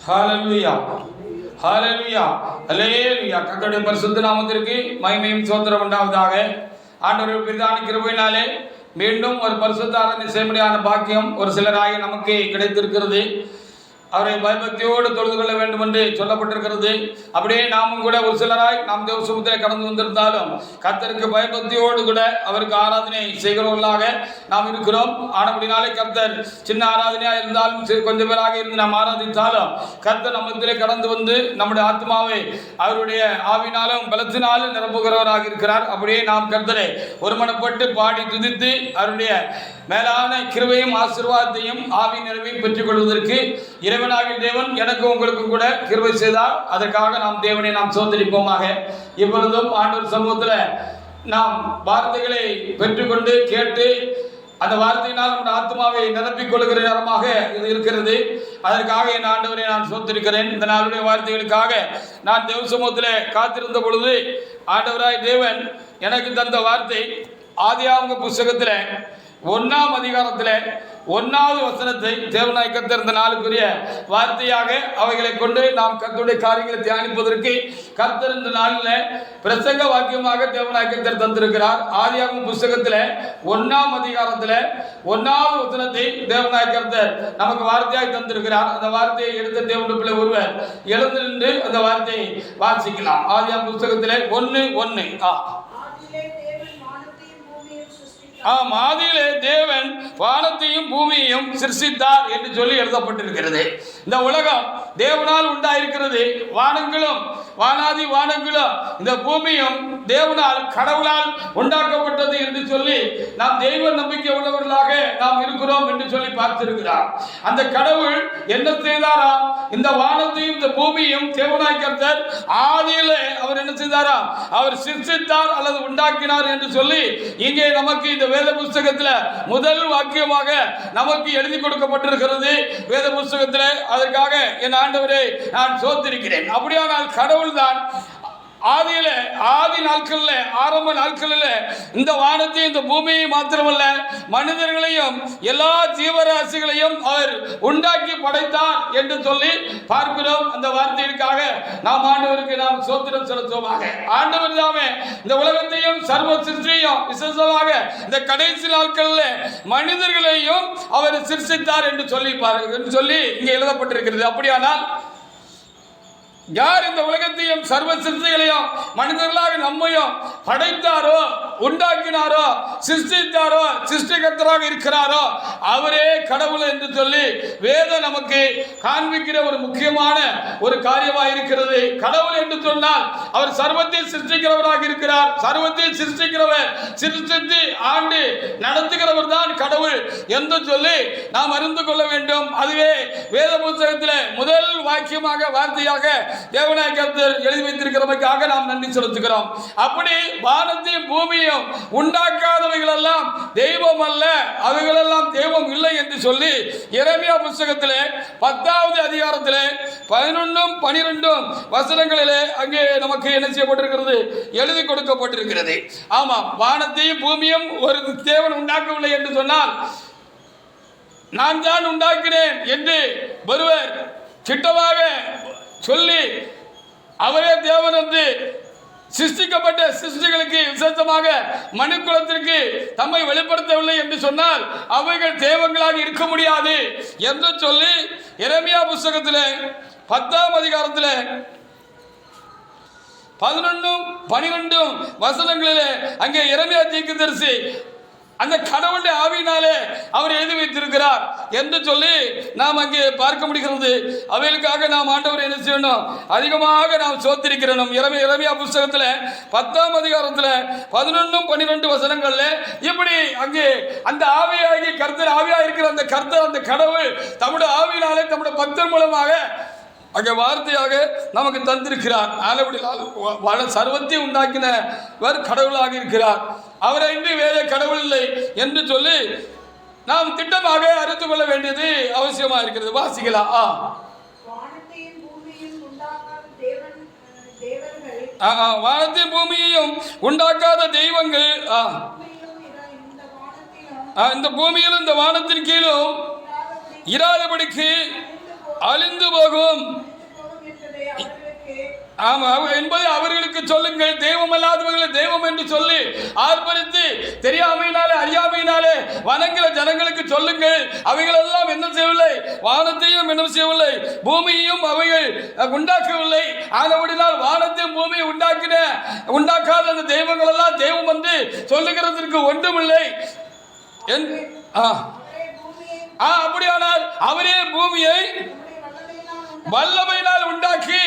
ஹalleluya ஹalleluya ஹalleluya. கர்த்தருடைய பரிசுத்த நாமத்திற்கு மகிமையும் ஸ்தோத்திரம் உண்டாவதாக. ஆண்டவருடைய பிரதான கிருபையினாலே மீண்டும் ஒரு பரிசுத்த ஆராதனை செய்யும்படியான பாக்கியம் ஒரு சிலராக நமக்கு கிடைத்திருக்கிறது. அவரை பயபக்தியோடு தொழுது கொள்ள வேண்டும் என்று சொல்லப்பட்டிருக்கிறது. அப்படியே நாமும் கூட ஒரு சிலராய் நாம் தேவ சமூகத்தில் கடந்து வந்திருந்தாலும் கர்த்தருக்கு பயபக்தியோடு கூட அவருக்கு ஆராதனை செய்கிறவர்களாக நாம் இருக்கிறோம். ஆனபடினாலே கர்த்தர் சின்ன ஆராதனையாக இருந்தாலும் கொஞ்சம் பேராக இருந்து நாம் ஆராதித்தாலும் கர்த்தர் நம்மத்திலே கடந்து வந்து நம்முடைய ஆத்மாவை அவருடைய ஆவினாலும் பலத்தினாலும் நிரப்புகிறவராக இருக்கிறார். அப்படியே நாம் கர்த்தரை ஒருமனப்பட்டு பாடி துதித்து அவருடைய மேலான கிருபையும் ஆசீர்வாதத்தையும் ஆவி நிறைவையும் பெற்றுக் கொள்வதற்கு இறைவனாகிய தேவன் எனக்கும் உங்களுக்கும் கூட கிருபை செய்தார். அதற்காக நாம் தேவனை நாம் சோதரிப்போமாக. இப்பொழுதும் ஆண்டவர் சமூகத்தில் நாம் வார்த்தைகளை பெற்றுக்கொண்டு கேட்டு அந்த வார்த்தையினால் நம்முடைய ஆத்மாவை நிரப்பிக் கொள்கிற நேரமாக இது இருக்கிறது. அதற்காக என் ஆண்டவரை நான் சோதரிக்கிறேன். இந்த நாளுடைய வார்த்தைகளுக்காக நான் தேவ சமூகத்தில் காத்திருந்த பொழுது ஆண்டவராய் தேவன் எனக்கு தந்த வார்த்தை ஆதியாகம புஸ்தகத்தில் 1ஆம் அதிகாரத்தில் 1வது வசனத்தை தேவனாய் கர்த்தர் இந்த நாளுக்குரிய வார்த்தையாக அவைகளை கொண்டு நாம் கர்த்தருடைய காரியங்களை தியானிப்பதற்கு கர்த்தர் இந்த நாளில் பிரசங்க வாக்கியமாக தேவனாய் கர்த்தர் தந்திருக்கிறார். ஆதியாகம புஸ்தகத்தில் 1ஆம் அதிகாரத்தில் 1வது வசனத்தை தேவனாய் கர்த்தர் நமக்கு வார்த்தையாக தந்திருக்கிறார். அந்த வார்த்தையை எடுத்த தேவனுடைய பிள்ளை ஒருவர் எழுந்து நின்று அந்த வார்த்தையை வாசிக்கலாம். ஆதியாகம புஸ்தகத்தில் 1:1. ஆதியிலே தேவன் வானத்தையும் பூமியையும் சிருஷ்டித்தார் என்று சொல்லி எழுதப்பட்டிருக்கிறது. இந்த உலகம் தேவனால் உண்டாயிருக்கிறது. வானங்களும் வானாதி வானங்களும் இந்த பூமியும் தேவனால் கடவுளால் உண்டாக்கப்பட்டது என்று சொல்லி நாம் தெய்வ நம்பிக்கை உள்ளவர்களாக நாம் இருக்கிறோம் என்று சொல்லி பார்த்திருக்கிறார். அந்த கடவுள் என்ன செய்தாராம்? இந்த வானத்தையும் இந்த பூமியும் தேவனாய் கர்த்தர் ஆதியிலே அவர் என்ன செய்தாராம்? அவர் சிருஷ்டித்தார் அல்லது உண்டாக்கினார் என்று சொல்லி இங்கே நமக்கு இந்த வேத புஸ்தகத்தில் முதல் வாக்கியமாக நமக்கு எழுதி கொடுக்கப்பட்டிருக்கிறது. வேத புஸ்தகத்தில் அதற்காக என் ஆண்டவரை நான் சோத்திருக்கிறேன். அப்படியானால் கடவுள் தான் ஆதி நாட்களில் ஆரம்ப நாட்களில் இந்த வானத்தையும் இந்த பூமியை மாத்திரமல்ல மனிதர்களையும் எல்லா ஜீவராசிகளையும் அவர் உண்டாக்கி படைத்தார் என்று சொல்லி பார்க்கிறோம். அந்த வார்த்தைக்காக நாம் ஆண்டவருக்கு நாம் சோத்திரம் செலுத்துவோமாக. ஆண்டவர் தாமே இந்த உலகத்தையும் சர்வ சிருஷ்டியையும் விசேஷமாக இந்த கடைசி நாட்களில் மனிதர்களையும் அவர் சிருஷ்டித்தார் என்று சொல்லி இங்கே எழுதப்பட்டிருக்கிறது. அப்படியானால் யார் இந்த உலகத்தையும் சர்வ சிருஷ்டிகளையும் மனிதர்களாக நம்மையும் படைத்தாரோ உண்டாக்கினாரோ சிருஷ்டித்தாரோ சிருஷ்டிகர்த்தராக இருக்கிறாரோ அவரே கடவுள் என்று சொல்லி வேதம் நமக்கு காண்பிக்கிற ஒரு முக்கியமான ஒரு காரியமாக இருக்கிறது. கடவுள் என்று சொன்னால் அவர் சர்வத்தில் சிருஷ்டிக்கிறவராக இருக்கிறார். சர்வத்தில் சிருஷ்டிக்கிறவர் சிருஷ்டித்து ஆண்டு நடத்துகிறவர் தான் கடவுள் என்று சொல்லி நாம் அறிந்து கொள்ள வேண்டும். அதுவே வேத புத்தகத்தில் முதல் வாக்கியமாக வார்த்தையாக தேவனாய் கர்த்தர் எழுதி வைத்திருக்கிறவர்களுக்காக நாம் நன்றி செலுத்துகிறோம். அப்படி வானத்தையும் பூமியையும் உண்டாக்காதவைகள் எல்லாம் தெய்வம் அல்ல, அவைகளெல்லாம் தெய்வம் இல்லை என்று சொல்லி எரேமியா புஸ்தகத்திலே 10வது அதிகாரத்திலே 11-12 வசனங்களிலே அங்கே நமக்கு என்ன செய்யப்பட்டிருக்கிறது? எழுதி கொடுக்கப்பட்டிருக்கிறது. ஆமாம், வானத்தையும் பூமியும் ஒரு தேவன் உண்டாக்கவில்லை என்று சொன்னால் நான் தான் உண்டாக்கினேன் என்று ஒருவர் சிட்டமாக சொல்லி அவரே தேவன் என்று சிருஷ்டிக்கப்பட்ட சிருஷ்டிகளுக்கு விசேஷமாக மனுக்குலத்திற்கு தம்மை வெளிப்படுத்தவில்லை என்று சொன்னால் அவைகள் தேவங்களாக இருக்க முடியாது என்று சொல்லி எரேமியா புஸ்தகத்தில் 10ஆம் அதிகாரத்தில் 11-12 வசனங்களிலே அங்கே எரேமியா தீர்க்கதரிசி அந்த கடவுளுடைய ஆவியினாலே அவர் எழுதி வைத்திருக்கிறார் என்று சொல்லி நாம் அங்கே பார்க்க முடிகிறது. அவைகளுக்காக நாம் ஆண்டவர் என்ன செய்யணும்? அதிகமாக நாம் சோத்திரிக்கிறோம். எரேமியா புஸ்தகத்தில் 10ஆம் அதிகாரத்தில் 11-12 வசனங்கள்ல இப்படி அங்கே அந்த ஆவியாகி கர்த்தர் ஆவியாக இருக்கிற அந்த கர்த்தர் அந்த கடவுள் தம்முடைய ஆவியினாலே தம்முடைய பக்தர் மூலமாக அங்கே வார்த்தையாக நமக்கு தந்திருக்கிறார். சர்வத்தை உண்டாக்கினவர் கடவுளாக இருக்கிறார். அவரை இன்றி வேற கடவுள் இல்லை என்று சொல்லி நாம் திட்டமாக அறிந்து கொள்ள வேண்டியது அவசியமாக இருக்கிறது. வாசிக்கலாம். வானத்தையும் பூமியையும் உண்டாக்காத தெய்வங்கள் இந்த பூமியிலும் இந்த வானத்தின் கீழும் இராதபடிக்கு அழிந்து போகும் ஆமா என்பதை அவர்களுக்கு சொல்லுங்கள். தெய்வம் அல்லாதவர்களை தெய்வம் என்று சொல்லி ஆர்ப்பரித்து தெரியாமையினாலே அறியாமையினாலே வணங்குகிற ஜனங்களுக்கு சொல்லுங்கள். அவைகள் எல்லாம் என்ன செய்யவில்லை, வானத்தையும் என்ன செய்யவில்லை, பூமியையும் அவைகள் உண்டாக்கவில்லை. ஆனபடினால் வானத்தையும் பூமியை உண்டாக்காத அந்த தெய்வங்கள் எல்லாம் தெய்வம் என்று சொல்லுகிறதற்கு ஒன்றுமில்லை. அப்படியானால் அவரே பூமியை வல்லமையினால் உண்டாக்கி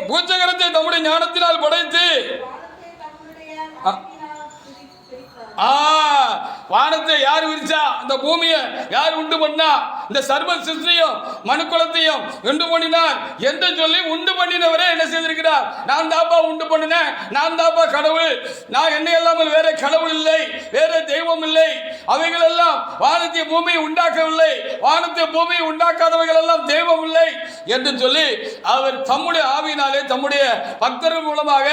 பூச்சகரத்தை தம்முடைய ஞானத்தினால் படைத்து வானத்தை யார் விரிச்சா, இந்த பூமியை யார் உண்டு பண்ணா, இந்த சர்வ சிருஷ்டியும் மனுக்குலத்தையும் உண்டு பண்ணினார் என்று சொல்லி உண்டு பண்ணினவரே என்ன செய்திருக்கிறார், நான் தாப்பா உண்டு பண்ணினேன், நான் தாப்பா கடவுள், நான் என்னை இல்லாமல் வேற கடவுள் இல்லை, வேற தெய்வம் இல்லை, அவைகள் எல்லாம் வானத்தை பூமியை உண்டாக்கவில்லை, வானத்தை பூமியை உண்டாக்காதவைகள் எல்லாம் தெய்வம் இல்லை என்று சொல்லி அவர் தம்முடைய ஆவியினாலே தம்முடைய பக்தர்கள் மூலமாக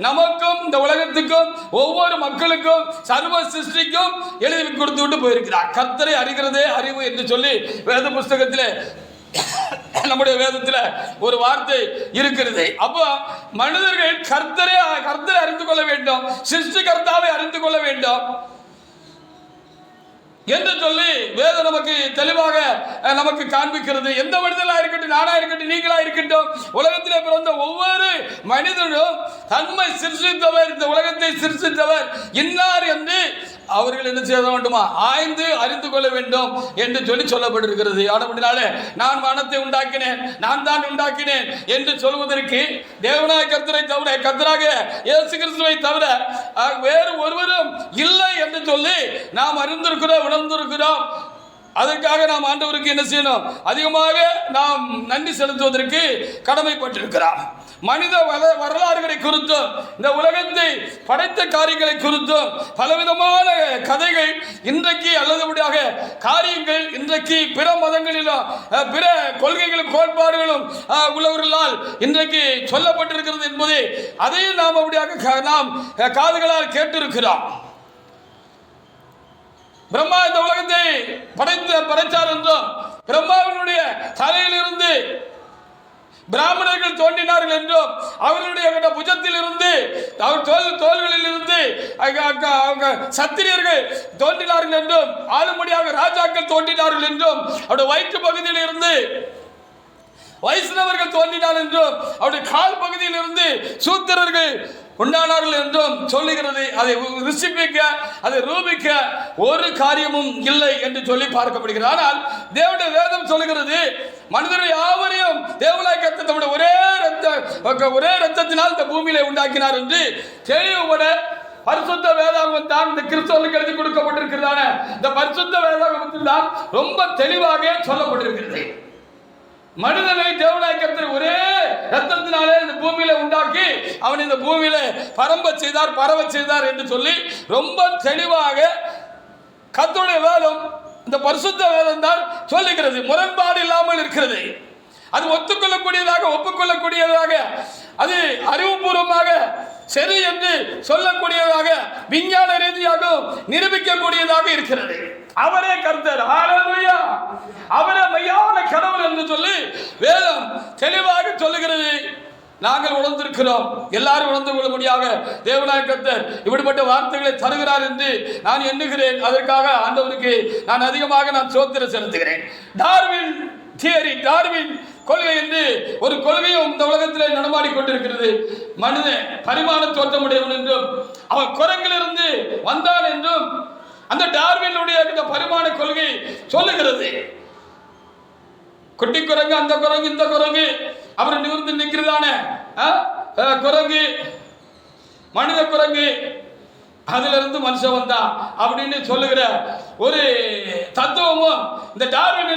நமக்கும் இந்த உலகத்துக்கும் ஒவ்வொரு மக்களுக்கும் சர்வ சிருஷ்டிக்கும் எழுதி கொடுத்து விட்டு போயிருக்கிறார். கர்த்தரை அறிகிறதே அறிவு என்று சொல்லி வேத புஸ்தகத்தில் நம்முடைய வேதத்தில் ஒரு வார்த்தை இருக்கிறது. அப்போ மனிதர்கள் கர்த்தரை அறிந்து கொள்ள வேண்டும், சிருஷ்டிகர்த்தாவை அறிந்து கொள்ள வேண்டும் என்று சொல்லி வேதம் நமக்கு தெளிவாக நமக்கு காண்பிக்கிறது. எந்த மனிதனா இருக்கட்டும், நானா இருக்கட்டும், நீங்களா இருக்கட்டும், உலகத்திலே பிறந்த ஒவ்வொரு மனிதனும் தன்மை சிருஷ்டித்தவர், இந்த உலகத்தை சிருஷ்டித்தவர் இன்னார் என்று அவர்கள் என்ன செய்ய வேண்டுமா, ஆய்ந்து அறிந்து கொள்ள வேண்டும் என்று சொல்லி சொல்லப்பட்டிருக்கிறது. ஆனபடினாலே நான் வானத்தை உண்டாக்கினேன், நான் தான் உண்டாக்கினேன் என்று சொல்வதற்கு தேவனாய கர்த்தரை தவிர, கர்த்தராக இயேசு கிறிஸ்துவை தவிர வேறு ஒருவரும் இல்லை என்று சொல்லி நாம் அறிந்திருக்கிறோம், உணர்ந்திருக்கிறோம். அதற்காக நாம் ஆண்டவருக்கு என்ன செய்யணும், அதிகமாக நாம் நன்றி செலுத்துவதற்கு கடமைப்பட்டிருக்கிறோம். மனித வரலாறுகளை குறித்தும் இந்த உலகத்தை படைத்த காரியங்களை குறித்தும் பலவிதமான கதைகள் இன்றைக்கு அல்லதுபடியாக காரியங்கள் இன்றைக்கு பிற மதங்களிலும் பிற கொள்கைகளும் கோட்பாடுகளும் உள்ளவர்களால் இன்றைக்கு சொல்லப்பட்டிருக்கிறது என்பதை அதையும் நாம் அப்படியாக நாம் காதுகளால் கேட்டிருக்கிறோம். பிரம்மா இந்த உலகத்தை படைத்தார் என்றும் பிரம்மாவினுடைய தலையிலிருந்து பிராமணர்கள் தோன்றினார்கள் என்றும் அவர்களுடைய புஜத்தில் இருந்து அவர் தோள்களில் இருந்து சத்திரியர்கள் தோன்றினார்கள் என்றும் ஆளும்படியாக ராஜாக்கள் தோன்றினார்கள் என்றும் அவருடைய வயிற்று பகுதியில் இருந்து வைஷ்ணவர்கள் தோன்றினார் என்றும் அவருடைய கால் பகுதியில் இருந்து சூத்திரர்கள் உண்டானார்கள் என்றும் சொல்லுகிறது. அதை ருசிப்பிக்க, அதை ரூபிக்க ஒரு காரியமும் இல்லை என்று சொல்லி பார்க்கப்படுகிறது. ஆனால் தேவனுடைய வேதம் சொல்லுகிறது, மனிதர்கள் யாவரையும் தேவனாய் கர்த்தர் தம்முடைய ஒரே ரத்தத்தினால் இந்த பூமியில உண்டாக்கினார் என்று தெளிவுபட பரிசுத்த வேதாகமம் தான் இந்த கிறிஸ்தவர்களுக்கு எழுதி கொடுக்கப்பட்டிருக்கிறதான இந்த பரிசுத்த வேதாகமத்தில் தான் ரொம்ப தெளிவாக சொல்லப்பட்டிருக்கிறது. மனிதனை தேவனாய் கர்த்தர் ஒரே ரத்தத்தினாலே இந்த பூமியில உண்டாக்கி அவன் இந்த பூமியில பரவ செய்தார் என்று சொல்லி ரொம்ப தெளிவாக கர்த்தருடைய வேதம், இந்த பரிசுத்த வேதம் தான் சொல்லுகிறது. முரண்பாடு இல்லாமல் இருக்கிறது. அது ஒப்புக்கொள்ளக்கூடியதாக, அது அறிவுபூர்வமாக சரி என்று சொல்லக்கூடியதாக, விஞ்ஞான ரீதியாக நிரூபிக்கக்கூடியதாக இருக்கிறது. அவரே கர்த்தர், ஹல்லேலூயா, அவரே மெய்யான கடவுள் என்று சொல்லி வேதம் தெளிவாக சொல்லுகிறது. நாங்கள் உணர்ந்திருக்கிறோம், எல்லாரும் உணர்ந்து கொள்ளும்படியாக தேவனாய கர்த்தர் இப்படிப்பட்ட வார்த்தைகளை தருகிறார் என்று நான் எண்ணுகிறேன். அதற்காக ஆண்டவருக்கு நான் அதிகமாக ஸ்தோத்திரம் செலுத்துகிறேன். டார்வின் தியரி, டார்வின் கொள்கை என்று ஒரு கொள்கையும் இந்த உலகத்தில் நடமாடி கொண்டிருக்கிறது. மனிதன் பரிமாண தோற்றமுடையவன் என்றும் அவன் குரங்கிலிருந்து வந்தான் என்றும் அந்த டார்வினுடைய இந்த பரிமாண கொள்கை சொல்லுகிறது. குட்டி குரங்கு, அந்த குரங்கு, இந்த குரங்கு, அவர் நிமிர்ந்து நிற்கிறதான குரங்கு, மனித குரங்கு, அதுல இருந்து மனுஷன் வந்தான் அப்படின்னு சொல்லுகிற ஒரு தத்துவமும் இந்த டார்வின்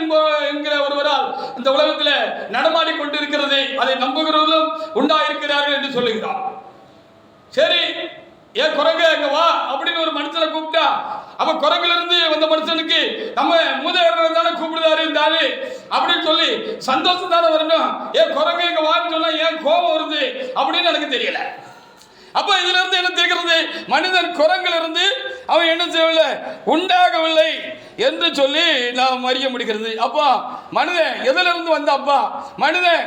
என்கிற ஒருவரால் இந்த உலகத்தில் நடமாடி கொண்டிருக்கிறது. அதை நம்புகிறவர்களும் உண்டாயிருக்கிறார்கள் என்று சொல்லுகிறார். சரி, ஏன் குரங்கு அங்க வா அப்படின்னு ஒரு மனுஷனை கூப்பிட்டா, அப்ப குரங்குல இருந்து வந்த மனுஷனுக்கு நம்ம மூதையர்கள் தானே கூப்பிடுதாரு இருந்தாரு அப்படின்னு சொல்லி சந்தோஷம் தானே வரணும். ஏன் குரங்கு இங்க வான்னு சொன்னா ஏன் கோபம் வருது அப்படின்னு எனக்கு தெரியல. அப்ப இதுல இருந்து என்ன தெரிகிறது? மனிதன் குரங்கிலிருந்து அவன் என்ன செய்யவில்லை, உண்டாகவில்லை என்று சொல்லி நாம் அறிய முடிகிறது. அப்பா மனிதன் எதிலிருந்து வந்த, அப்பா மனிதன்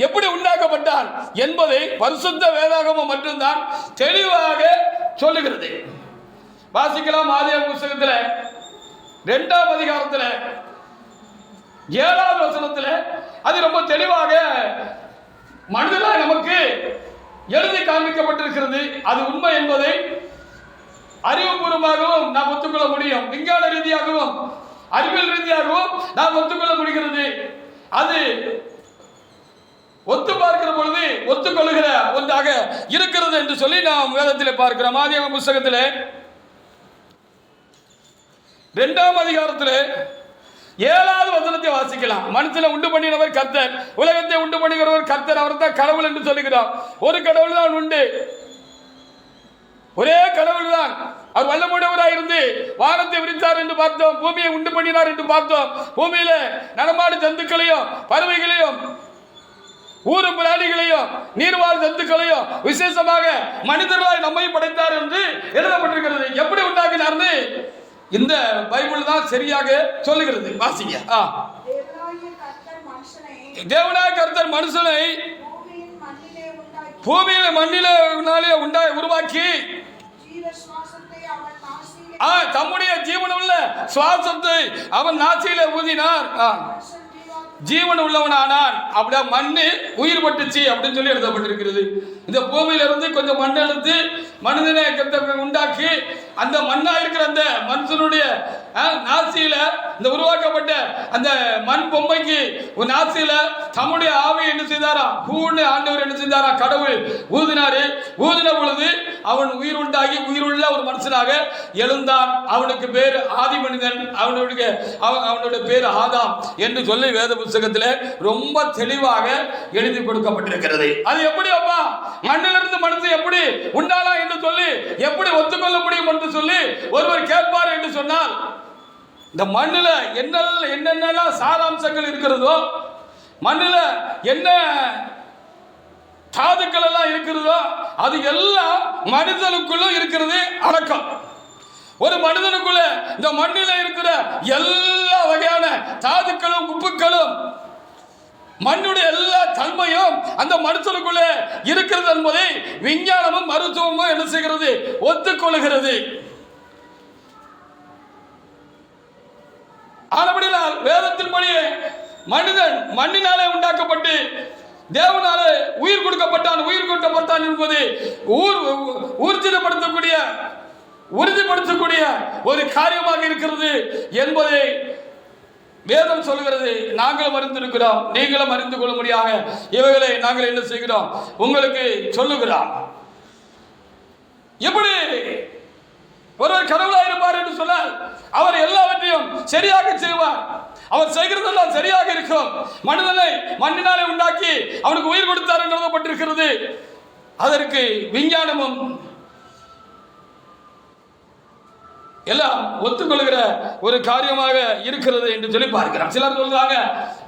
எப்படி உண்டாக்கப்பட்டான் என்பதை பரிசுத்த வேதாகமம் மட்டும்தான் தெளிவாக சொல்லுகிறது. வாசிக்கலாம். ஆதியாகம புத்தகத்தில் 2ஆம் அதிகாரத்தில் 7வது வசனத்தில் அது ரொம்ப தெளிவாக மனிதனாய் நமக்கு எழுதி காண்பிக்கப்பட்டிருக்கிறது. அது உண்மை என்பதை அறிவுபூர்வமாகவும் நாம் ஒத்துக்கொள்ள முடியும். விஞ்ஞான ரீதியாகவும் அறிவியல் ரீதியாகவும் நாம் ஒத்துக்கொள்ள முடிகிறது. அது ஒத்து பார்க்கிற பொழுது ஒத்துக்கொள்ளுகிற ஒன்றாக இருக்கிறது என்று சொல்லி நாம் வேதத்தில் பார்க்கிறோம். ஆதியாகம புத்தகத்தில் 2ஆம் அதிகாரத்தில் 7வது வசனத்தை வாசிக்கலாம். மனுஷனை உண்டு பண்ணினவர் கர்த்தர், உலகத்தை உண்டு பண்ணுகிறவர் கர்த்தர், அவர் தான் கடவுள் என்று சொல்லுகிறார். ஒரு கடவுள் தான் உண்டு, ஒரே கடவுள் தான். அவர் வல்லமுடையவராக இருந்து வானத்தை விரித்தார் என்று பார்த்தோம், பூமியை உண்டு பண்ணினார் என்று பார்த்தோம். பூமியில நடமாடும் ஜந்துக்களையும் பறவைகளையும் ஊரும் பிராணிகளையும் நீர்வாழ் ஜந்துக்களையும் விசேஷமாக மனிதர்களாய் நம்மை படைத்தார் என்று எழுதப்பட்டிருக்கிறது. எப்படி உண்டாக்கினார்னு இந்த பைபிள் தான் சரியாக சொல்லுகிறது. வாசிங்க. தேவனாய கர்த்தர் மனுஷனை பூமியில மண்ணிலே உருவாக்கி தம்முடைய ஜீவனுள்ள சுவாசத்தை அவன் நாசியில ஊதினார், ஜீவன் உள்ளவனானான். அப்படியே மண்ணு உயிர் பட்டுச்சு அப்படின்னு சொல்லி எழுதப்பட்டிருக்கிறது. இந்த பூமியில இருந்து கொஞ்சம் மண் எடுத்து மனிதனை உண்டாக்கி அந்த மண்ணா இருக்கிற அந்த மனுஷனுடைய நாசியில இந்த உருவாக்கப்பட்ட அந்த மண் பொம்மைக்கு ஒரு நாசியில தம்முடைய ஆவி என்ன செய்தாரா, பூன்னு ஆண்டவர் என்ன செய்தாரா, கடவுள் ஊதினாரு. ஊதின பொழுது அவன் உயிர் உண்டாகி உயிருள்ள ஒரு மனுஷனாக எழுந்தான். அவனுக்கு பேர் ஆதி மனிதன், அவனுடைய பேர் ஆதாம் என்று சொல்லி வேத புத்தகத்தில் ரொம்ப தெளிவாக எழுதி கொடுக்கப்பட்டிருக்கிறது. அது எப்படி அப்பா மண்ணிலிருந்து மனுஷன் எப்படி உண்டாலாம் என்று சொல்லி எப்படி ஒத்துக்கொள்ள முடியும் என்று சொல்லி ஒருவர் கேட்பார் என்று சொன்னால், இந்த மண்ணில் என்னென்ன சாராம்சங்கள் இருக்கிறதோ, மண்ணில் என்ன தாதுக்கள் எல்லாம் இருக்கிறதோ அது எல்லாம் மனிதனுக்குள்ள இருக்கிறது அடக்கம். ஒரு மனிதனுக்குள்ள இந்த மண்ணில இருக்கிற எல்லா வகையான தாதுக்களும் உப்புக்களும் மண்ணுடைய எல்லா தன்மையும் அந்த மனுஷனுக்குள்ள இருக்கிறது என்பதை விஞ்ஞானமும் மருத்துவமும் என்ன செய்கிறது, ஒத்துக்கொள்கிறது. ஆனபடியால் வேதத்தின்படி மனிதன் மண்ணினாலே உண்டாக்கப்பட்டு தேவனாலே உயிர் கொடுக்கப்பட்டான் என்பது உறுதிப்படுத்தக்கூடிய ஒரு காரியமாக இருக்கிறது என்பதை வேதம் சொல்கிறது. நாங்களும் அறிந்திருக்கிறோம், நீங்களும் அறிந்து கொள்ளும்படியாக இவைகளை நாங்கள் என்ன செய்கிறோம், உங்களுக்கு சொல்லுகிறோம். எப்படி ஒருவர் கடவுளாக இருப்பார் என்று சொன்னால் அவர் எல்லாவற்றையும் சரியாக செய்வார். அவர் செய்கிறதெல்லாம் சரியாக இருக்கும். மனிதனை மண்ணினாலே உண்டாக்கி அவனுக்கு உயிர் கொடுத்தார் என்று எழுதப்பட்டிருக்கிறது. அதற்கு விஞ்ஞானமும் எல்லாம் ஒத்துக்கொள்கிற ஒரு காரியமாக இருக்கிறது என்று சொல்லி பார்க்கிறோம். சிலர் சொல்றாங்க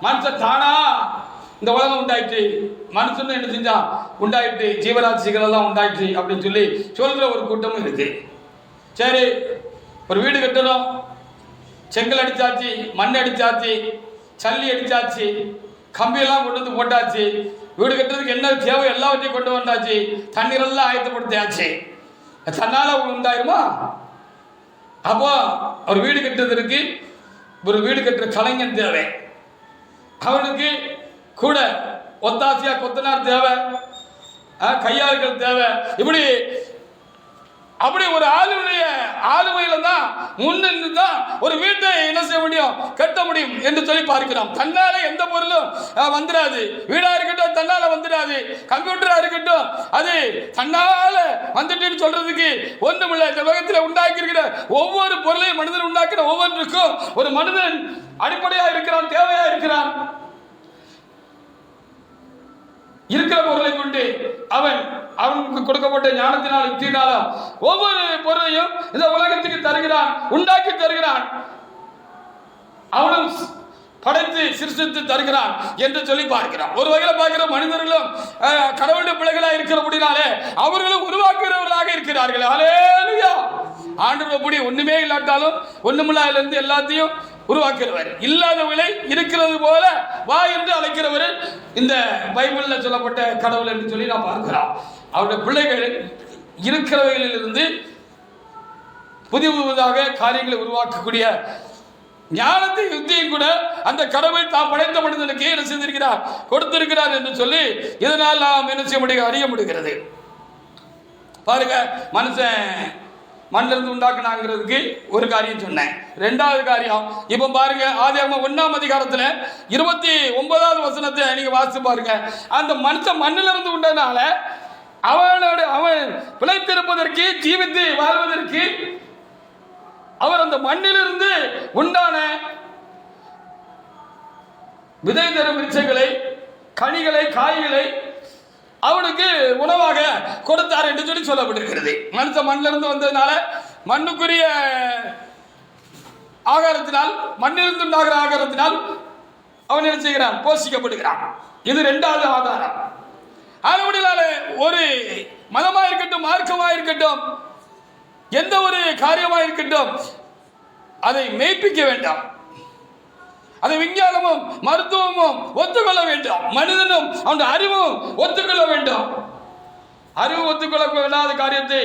மனுஷன் தானா இந்த உலகம் உண்டாயிற்று, மனுஷன் என்ன செஞ்சா உண்டாயிட்டு, ஜீவராசிகள் எல்லாம் உண்டாயிற்று அப்படின்னு சொல்லி சொல்கிற ஒரு கூட்டமும் இருக்கு. சரி, ஒரு வீடு கட்டணும், செங்கல் அடிச்சாச்சு, மண் அடிச்சாச்சு, சல்லி அடிச்சாச்சு, கம்பியெல்லாம் கொண்டு வந்து போட்டாச்சு, வீடு கட்டுறதுக்கு என்ன தேவை எல்லாவற்றையும் கொண்டு வந்தாச்சு, தண்ணீரெல்லாம் ஆயத்தப்படுத்தியாச்சு. தன்னால உண்டாயிருமா? அப்போ ஒரு வீடு கட்டுறதுக்கு ஒரு வீடு கட்டுற கலைஞன் தேவை, அவனுக்கு கூட ஒத்தாசியா கொத்தனார் தேவை, கையாள்கள் தேவை. இப்படி அப்படி ஒரு ஆளுமையில தான் முன்னின்று தான் ஒரு வீட்டை என்ன செய்ய முடியும், கட்ட முடியும் என்று சொல்லி பார்க்கிறோம். தன்னால எந்த பொருளும் வந்துடாது. வீடா இருக்கட்டும் தன்னால வந்துடாது, கம்ப்யூட்டரா இருக்கட்டும் அது தன்னால வந்துட்டு சொல்றதுக்கு ஒன்றுமில்லை. இந்த உலகத்தில் உண்டாக்கி இருக்கிற ஒவ்வொரு பொருளையும் மனிதன் உண்டாக்குற ஒவ்வொன்றுக்கும் ஒரு மனிதன் அடிப்படையா இருக்கிறான், தேவையா இருக்கிறான். இருக்கிற பொருளை கொண்டு அவனுக்கு கொடுக்கப்பட்ட ஞானத்தினால் யுக்தியினாலும் ஒவ்வொரு பொருளையும் இந்த உலகத்துக்கு தருகிறான், உண்டாக்கி தருகிறான். அவனும் படைத்து சிருஷ்டித்து தருகிறார் என்று சொல்லி பார்க்கிறோம். ஒரு வகையில் பார்க்கிற மனிதர்களும் கடவுளுடைய பிள்ளைகளாக இருக்கிறபடினாலே அவர்களும் உருவாக்குகிறவர்களாக இருக்கிறார்கள். ஹல்லேலூயா. ஆண்டவர் அப்படி ஒண்ணுமே இல்லாட்டாலும் ஒண்ணுமில்லாதிலிருந்து எல்லாத்தையும் உருவாக்குறவர், இல்லாதவர்களை இருக்கிறது போல வா என்று அழைக்கிறவர் இந்த பைபிளில் சொல்லப்பட்ட கடவுள் என்று சொல்லி நாம் பார்க்கிறோம். அவருடைய பிள்ளைகள் இருக்கிறவைகளிலிருந்து புதிய புதிதாக காரியங்களை உருவாக்கக்கூடிய ஞானத்தை யுக்தியும் கூட அந்த கடவுள் தாம் படைத்த மனிதனுக்கு என்ன செய்திருக்கிறார், கொடுத்திருக்கிறார் என்று சொல்லி இதனால் நாம் என்ன செய்ய முடியும், அறிய முடிகிறது. பாருங்க, மனுஷன் மண்ணிலிருந்து உண்டாக்குனாங்கிறதுக்கு ஒரு காரியம் சொன்னேன். ரெண்டாவது காரியம் இப்ப பாருங்க, ஆதியாகமம் 1ஆம் அதிகாரத்துல 29வது வசனத்தை நீங்க வாசித்து பாருங்க. அந்த மனுஷன் மண்ணிலிருந்து உண்டனால அவன் பிழைத்திருப்பதற்கு, ஜீவித்து வாழ்வதற்கு அவர் அந்த மண்ணிலிருந்து உண்டான விதை தரும் விருட்சங்களை, கனிகளை, காய்களை அவனுக்கு உணவாக கொடுத்தார் என்று சொல்லி சொல்லப்பட்டிருக்கிறது. மனுஷன் மண்ணிலிருந்து வந்ததுனால மண்ணுக்குரிய ஆகாரத்தினால், மண்ணிலிருந்து உண்டாகிற ஆகாரத்தினால் அவன் என்ன செய்கிறான், போஷிக்கப்படுகிறான். இது இரண்டாவது ஆதாரம். அதுபடினால ஒரு மதமா இருக்கட்டும், மார்க்கமா இருக்கட்டும், எந்த ஒரு காரியமாக இருக்கட்டும், அதை மெய்ப்பிக்க வேண்டாம். அதை விஞ்ஞானமும் மருத்துவமும் ஒத்துக்கொள்ள வேண்டும். மனிதனும் அவன் அறிவும் ஒத்துக்கொள்ள வேண்டும். அறிவு ஒத்துக்கொள்ளக்கூடாத காரியத்தை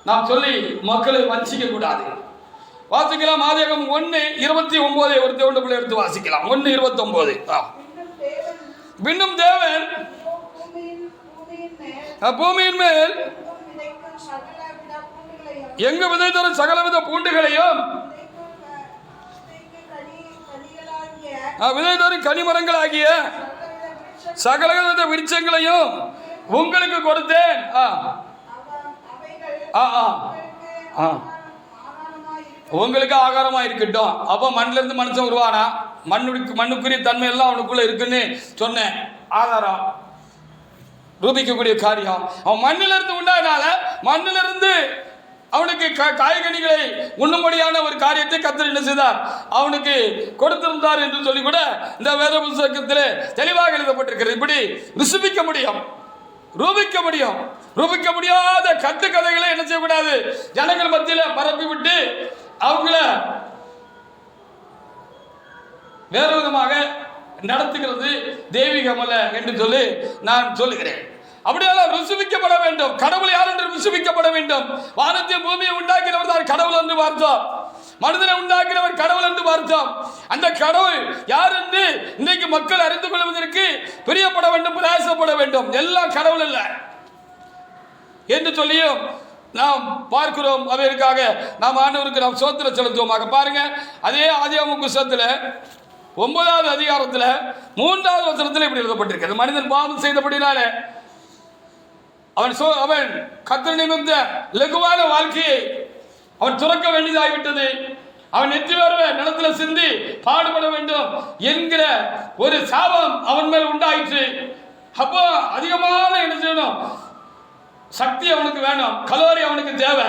நாம் சொல்லி மக்களை வஞ்சிக்க கூடாது. வாசிக்கலாம். ஆதியாகமம் 1:29 ஒரு தேவனுடைய பிள்ளை எடுத்து வாசிக்கலாம். 1:29. பின்னும் தேவன் பூமியின் மேல் எங்கு விதை தரும் சகலவித பூண்டுகளையும், விதை தரும் கனிமரங்களாகிய சகலவித விருட்சங்களையும் உங்களுக்கு கொடுத்தேன். உங்களுக்கு ஆகாரமா இருக்கட்டும். அப்ப மண்ணில இருந்து மனுஷன் உருவானா, மண்ணுக்குரிய தன்மை எல்லாம் அவனுக்குள்ள இருக்குன்னு சொன்னேன். ஆதாரம் ரூபிக்கக்கூடிய காரியம். அவன் மண்ணிலிருந்து உண்டானால மண்ணிலிருந்து அவனுக்கு காய்கனிகளை உண்ணும்படியான ஒரு காரியத்தை கர்த்தர் என்ன செய்தார், அவனுக்கு கொடுத்திருந்தார் என்று சொல்லி கூட இந்த வேத புத்தகத்திலே தெளிவாக எழுதப்பட்டிருக்கிறது. இப்படி ருசிக்க முடியும், ரூபிக்க முடியும். ரூபிக்க முடியாத கட்டுக்கதைகளை என்ன செய்யக்கூடாது, ஜனங்கள் மத்தியில் பரப்பி விட்டு அவங்கள வேறு விதமாக நடத்துகிறது தெய்வீகமல்ல என்று சொல்லி நான் சொல்லுகிறேன். அப்படியெல்லாம் ருசிக்கப்பட வேண்டும். கடவுள் யார் என்று ருசிக்கப்பட வேண்டும். வானத்தையும் பூமியை உண்டாக்கினவர் தான் கடவுள் என்று பார்த்தோம். மனிதனை உண்டாக்கினவர் கடவுள் என்று பார்த்தோம். அந்த கடவுள் யார் என்று இன்றைக்கு மக்கள் அறிந்து கொள்வதற்கு பிரியப்பட வேண்டும், பிரயாசப்பட வேண்டும். எல்லாம் கடவுள் அல்ல என்று சொல்லியும் நாம் பார்க்கிறோம். அதற்காக நாம் ஆண்டவருக்கு நாம் சோத்திரம் செலுத்துவோமாக. பாருங்க, அதே ஆதியாகமம் புத்தகத்தில் 9வது அதிகாரத்தில் 3வது வசனத்தில் இப்படி எழுதப்பட்டிருக்கிறது. மனிதன் பாவம் செய்தபடினாலே அவன் கர்த்தர் நிமித்த லகுவான வாழ்க்கையை அவன் துறக்க வேண்டியதாகிவிட்டது. அவன் நெற்றி வேர்வை நிலத்தில் சிந்தி பாடுபட வேண்டும் என்கிற ஒரு சாபம் அவன் மேல் உண்டாயிற்று. அப்போ அதிகமான என்ன செய்யணும், சக்தி அவனுக்கு வேணும், கலோரி அவனுக்கு தேவை.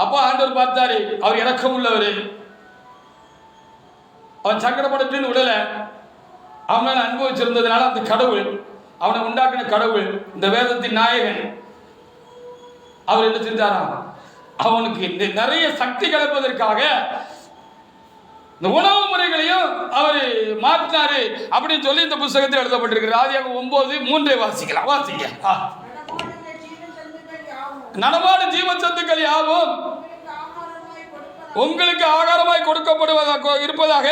அப்போ ஆண்டவர் பார்த்தாரு, அவர் இரக்கம் உள்ளவர். அவன் சங்கடப்பட்டு விடல, அவன் மேல அனுபவிச்சிருந்ததுனால அந்த கடவுள், அவனை உண்டாக்கின கடவுள், இந்த வேதத்தின் நாயகன், அவர் என்ன செஞ்சாராம், அவனுக்கு நிறைய சக்தி கிடைப்பதற்காக இந்த உணவு முறைகளையும் அவர் மாற்றினாரு அப்படின்னு சொல்லி இந்த புத்தகத்தில் எழுதப்பட்டிருக்கிறது. ஆதியாகமம் 9:3 வாசிக்கலாம். வாசிக்க. நடமாடும் ஜீவசத்துக்கள் யாவும் உங்களுக்கு ஆகாரமாய் கொடுக்கப்படுவதாக இருப்பதாக